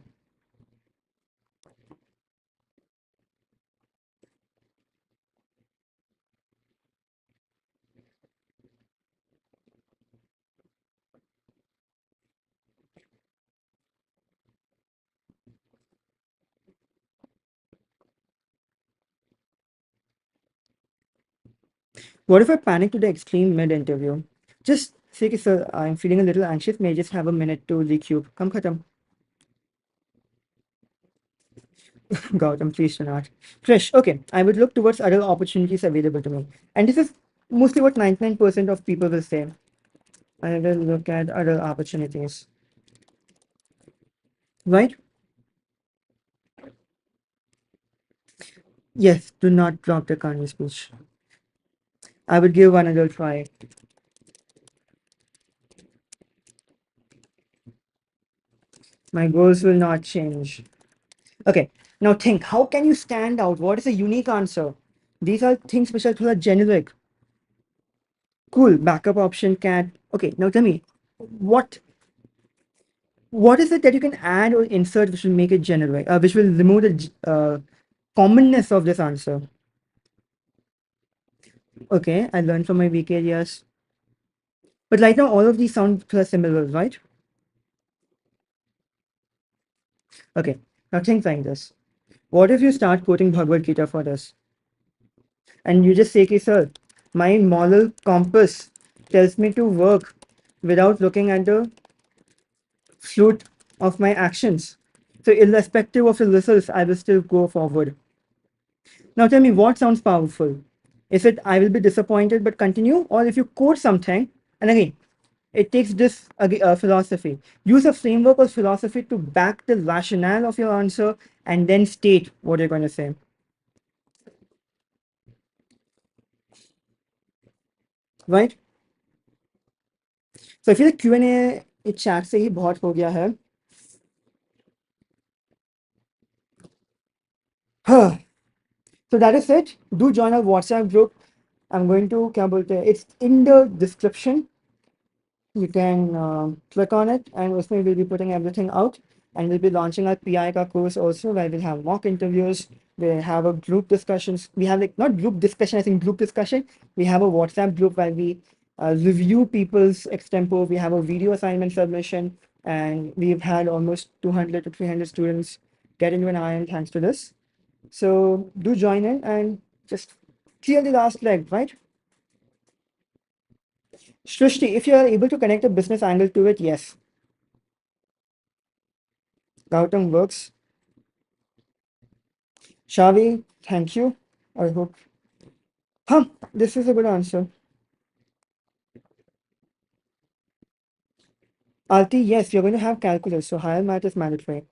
What if I panic to the extreme mid interview? Just say कि sir, I'm feeling a little anxious. May I just have a minute to recube? Come khatam. Gautam, please do not. Trish, okay, I would look towards other opportunities available to me. And this is mostly what 99% of people will say. I will look at other opportunities. Right? Yes, do not drop the Kanye speech. I would give one other try. My goals will not change. Okay, now think, how can you stand out? What is a unique answer? These are things which are thoda generic. Cool, backup option, cat. Okay, now tell me, what what is it that you can add or insert which will make it generic, which will remove the commonness of this answer? Okay, I learned from my weak areas. But right now, all of these sound thoda similar, right? Okay, now think like this. What if you start quoting Bhagavad Gita for this? And you just say, "Okay, sir, my moral compass tells me to work without looking at the fruit of my actions. So, irrespective of the results, I will still go forward." Now, tell me what sounds powerful. Is it "I will be disappointed but continue," or if you quote something, and again, it takes this philosophy. Use a framework or philosophy to back the rationale of your answer and then state what you're going to say. Right? So if you Q&A इस chat से ही बहुत हो गया है. So that is it. Do join our WhatsApp group. I'm going to क्या बोलते हैं, it's in the description. You can click on it, and उसमें we'll be putting everything out, and we'll be launching our PI का course also, where we'll have mock interviews. We'll have a group discussions. We have like not group discussion, I think group discussion. We have a WhatsApp group where we review people's extempo. We have a video assignment submission, and we've had almost 200 to 300 students get into an IIM thanks to this. So do join in and just clear the last leg, right? Shrishti, if you are able to connect a business angle to it, yes. Gautam works. Shavi, thank you. I hope. Huh, this is a good answer. Alti, yes, you're going to have calculus, so higher math is mandatory.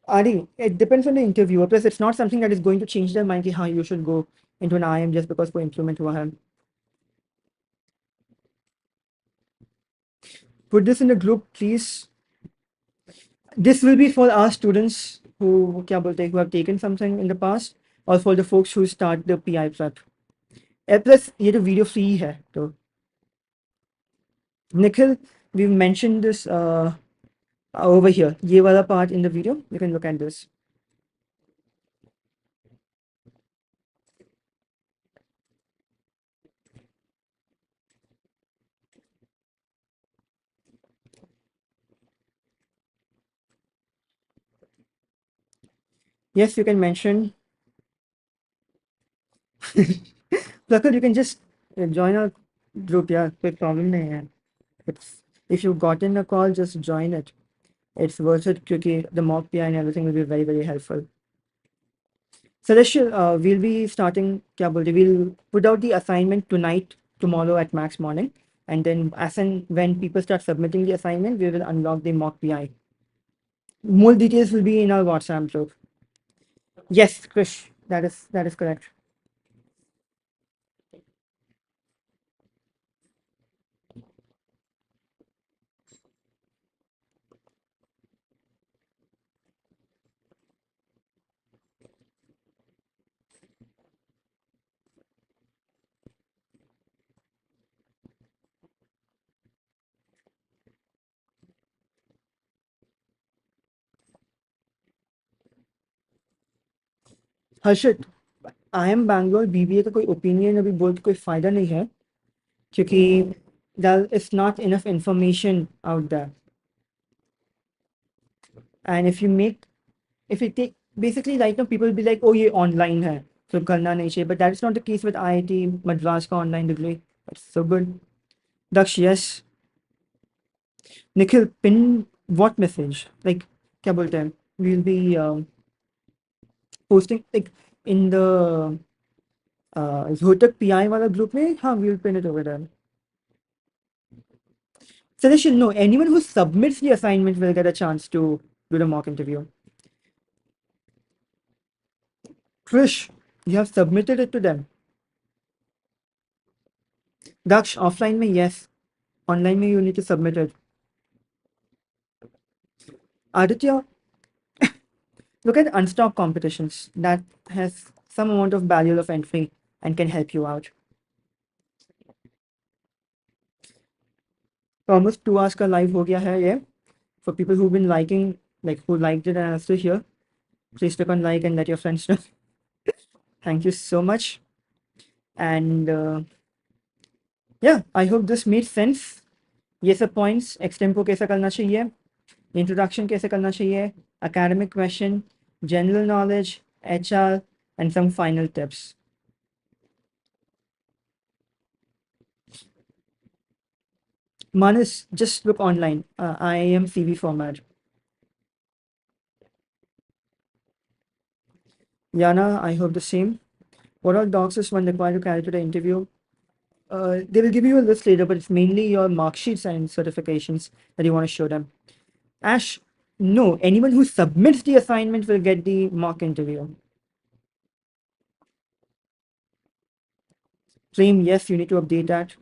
Adi, it depends on the interviewer. Plus, it's not something that is going to change their mind how you should go into an IIM just because for implement हुआ है. Put this in the group, please. This will be for our students who क्या बोलते हैं, who have taken something in the past, or for the folks who start the PI prep. Plus, ये तो video free है तो. Nikhil, we've mentioned this over here. ये वाला part in the video. You can look at this. Yes, you can mention. Plakar, you can just join our group. Yeah, कोई problem नहीं है. It's, if you've gotten a call, just join it. It's worth it because the mock PI and everything will be very, very helpful. Celestial, we'll be starting, क्या बोलते, we'll put out the assignment tonight, tomorrow at max morning. And then as and when people start submitting the assignment, we will unlock the mock PI. More details will be in our WhatsApp group. Yes, Krish, that is correct. Harshit, IIM Bangalore BBA का कोई opinion अभी बोल के कोई फायदा नहीं है क्योंकि there is not enough information out there. And if you take, basically right now people will be like, oh ये online है so करना नहीं चाहिए, but that is not the case with IIT Madras का online degree. It's so good. Daksh, yes. Nikhil, pin what message? Like क्या बोलते हैं? We'll be posting like in the Rohtak PI वाला group में. हाँ, we'll pin it over there. Celestial, no, anyone who submits the assignment will get a chance to do the mock interview. Krish, you have submitted it to them. Daksh, offline में yes, online में you need to submit it. Aditya, look at unstopped competitions. That has some amount of barrier of entry and can help you out. So almost 2 hours का live हो गया है ये. For people who've been liking, like who liked it and are still here, please click on like and let your friends know. Thank you so much. And yeah, I hope this made sense. ये सब points extempo कैसा करना चाहिए. Introduction कैसे करना चाहिए, academic question, general knowledge, HR, and some final tips. Manas, just look online, IIM CV format. Yana, I hope the same. What all docs is one required to carry to the interview? They will give you a list later, but it's mainly your mark sheets and certifications that you want to show them. Ash, no, anyone who submits the assignment will get the mock interview. Claim, yes, you need to update that.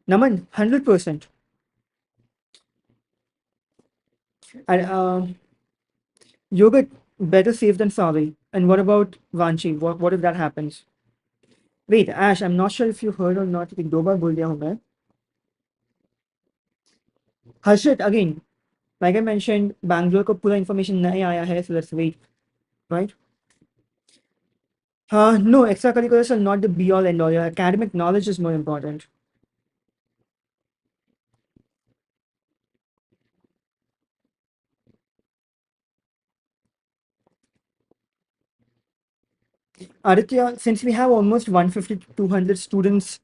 Naman, 100%. And yogurt, better safe than sorry. And what about Vanchi? What if that happens? Wait, Ash, I'm not sure if you heard or not. लेकिन दो बार बोल दिया हूँ मैं. Harshit, again, like I mentioned, Bangalore को पूरा information नहीं आया है, so let's wait, right? No, extracurriculars are not the be all end all. Your academic knowledge is more important. Aditya, since we have almost 150 to 200 students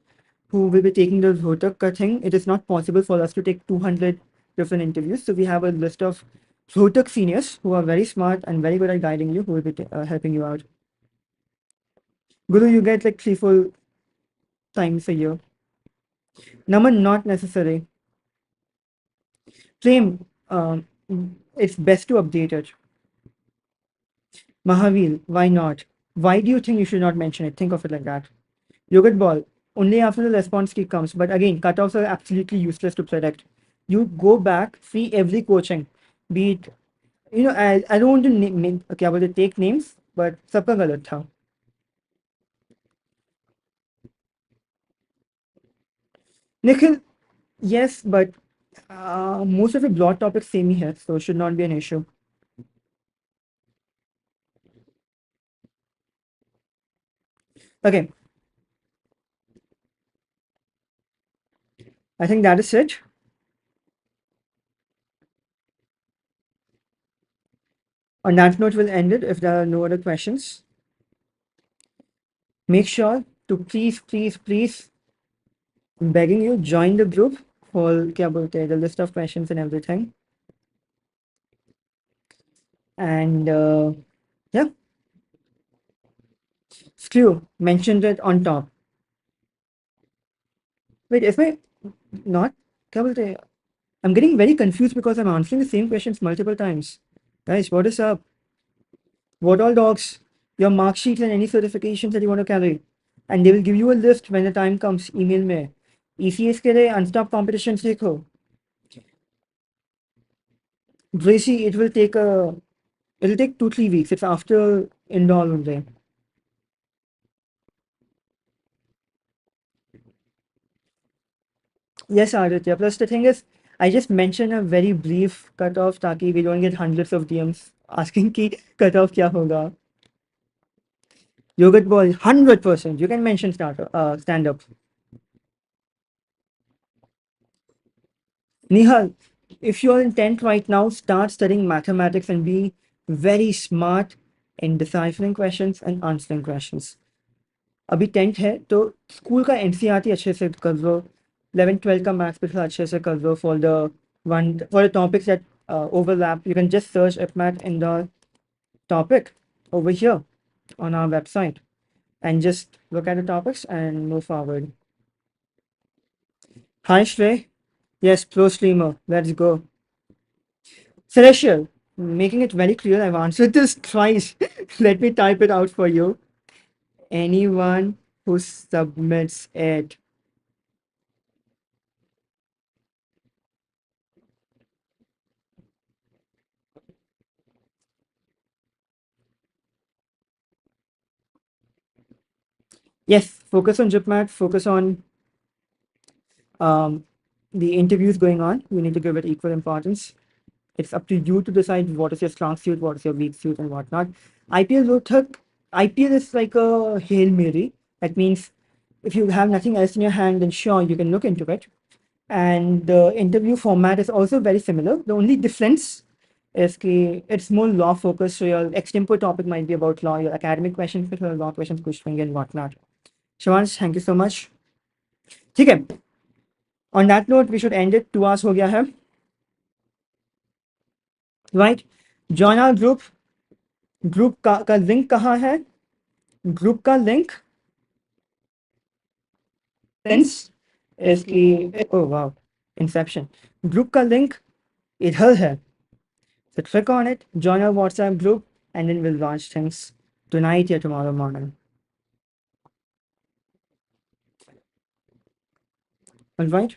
who will be taking the Rohtak thing, it is not possible for us to take 200 different interviews. So we have a list of Rohtak seniors who are very smart and very good at guiding you, who will be helping you out. Guru, you get like 3, 4 times a year. Naman, not necessary. Claim, it's best to update it. Mahavir, why not? Why do you think you should not mention it? Think of it like that. Yogurt ball, only after the response key comes. But again, cutoffs are absolutely useless to predict. You go back, see every coaching, be it, I don't want to name, okay, I will take names, but सबका गलत था. Nikhil, yes, but most of the blog topics same ही है, so should not be an issue. Okay, I think that is it. On that note, we'll end it if there are no other questions. Make sure to please, please, please, I'm begging you, join the group for क्या बोलते हैं, the list of questions and everything. And yeah, Screw mentioned it on top. Wait, if I not, क्या बोलते हैं? I'm getting very confused because I'm answering the same questions multiple times. Guys, what is up? What all docs? Your mark sheets and any certifications that you want to carry. And they will give you a list when the time comes. Email me. ECS के लिए unstopped competitions देखो. Gracie, it'll take 2, 3 weeks. It's after Indore only. Yes, Aditya. Plus the thing is, I just mentioned a very brief cutoff ताकि we don't get hundreds of DMs asking कि cutoff क्या होगा. Yogurt ball, 100%. You can mention stand up. Nihal, if you're in 10th right now, start studying mathematics and be very smart in deciphering questions and answering questions. अभी 10th है तो school का NCERT अच्छे से कर लो, 11th 12th का maths भी अच्छे से कर लो for the topics that overlap. You can just search IPMAT in the topic over here on our website and just look at the topics and move forward. Hi Shrey, yes, pro streamer, let's go. Celestial, making it very clear, I've answered this twice. Let me type it out for you. Anyone who submits it. Yes, focus on JIPMAT, focus on um, the interviews going on. You need to give it equal importance. It's up to you to decide what is your strong suit, what is your weak suit, and whatnot. IPL Rohtak, IPL is like a Hail Mary. That means if you have nothing else in your hand, then sure, you can look into it. And the interview format is also very similar. The only difference is कि it's more law focused, so your extempore topic might be about law, your academic questions फिर law questions पूछेंगे and whatnot. Shivansh, thank you so much. ठीक है. On that note, we should end it. 2 hours हो गया है. Right? Join our group. Group का link कहाँ है? Group का link since इसकी oh wow inception. Group का link इधर है. So click on it, join our WhatsApp group, and then we'll launch things tonight or tomorrow morning. All right?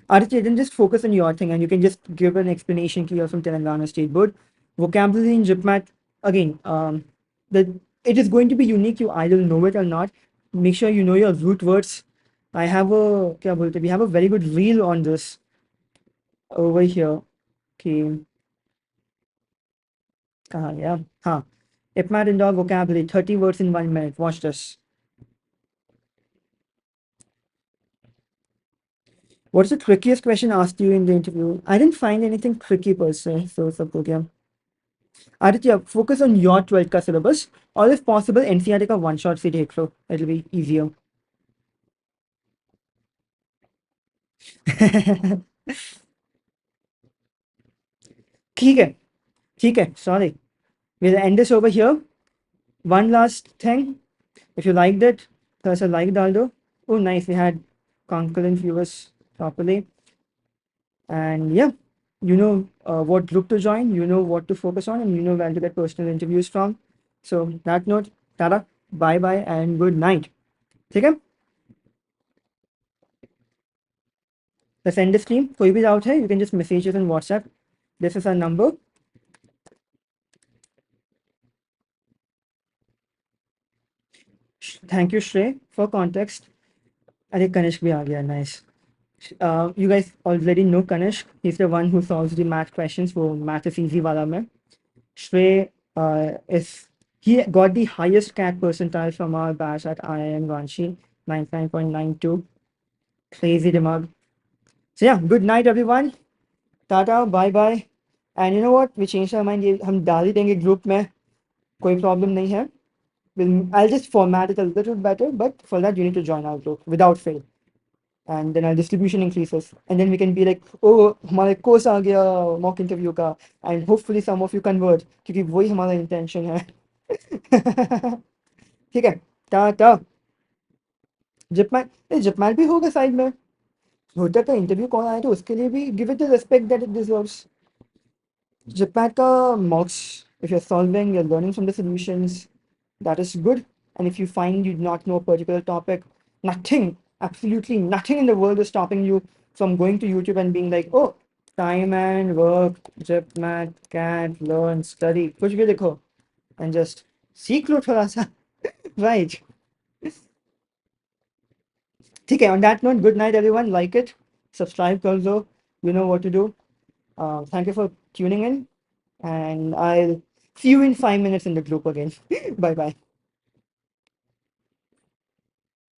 Aditya, then just focus on your thing and you can just give an explanation to you from Telangana State Board. Vocabulary in GIPMAT, again, it is going to be unique. You either know it or not. Make sure you know your root words. I have a, we have a very good reel on this over here. Okay. Yeah. Huh. IPMAT Indore vocabulary, 30 words in 1 minute. Watch this. What's the trickiest question asked you in the interview? I didn't find anything tricky per se, so yeah. Aditya, focus on your 12th ka syllabus, or if possible, NCERT ka one shot se dekh lo. It'll be easier. ठीक है, sorry. We'll end this over here. One last thing. If you liked it, tell us a like, Daldo. Oh, nice. We had concurrent viewers properly. And yeah, you know what group to join, you know what to focus on, and you know where to get personal interviews from. So that note, Tara, bye bye and good night. ठीक है? Let's end the stream. कोई भी doubt है, you can just message us on WhatsApp. This is our number. Thank you, Shrey, for context. अरे कनिष्क भी आ गया, nice. You guys already know Kanishk. He's the one who solves the math questions for math is easy wala mein. Shrey he got the highest CAT percentile from our batch at IIM Ranchi, 99.92. Crazy demag. So yeah, good night everyone. Tata, bye bye. And you know what? We changed our mind. हम डाल ही देंगे group में. कोई problem नहीं है. I'll just format it a little better, but for that you need to join our group without fail. And then our distribution increases. And then we can be like, oh, हमारे course आ गया mock interview का. And hopefully some of you convert क्योंकि वही हमारा intention है. ठीक है, टाटा. जिपमैट भी होगा साइड में. रोहतक का इंटरव्यू कौन आया था उसके लिए भी give it the respect that it deserves. JIPMAT का mocks, if you're solving, you're learning from the solutions, that is good. And if you find you do not know a particular topic, nothing, absolutely nothing in the world is stopping you from going to YouTube and being like, oh, time and work, जिपमैट, CAT, learn, study, कुछ भी लिखो and just सीख लो थोड़ा सा. Right. ठीक है, on that note, good night everyone. Like it, subscribe कर दो, you know what to do. Thank you for tuning in, and I'll see you in 5 minutes in the group again. Bye bye.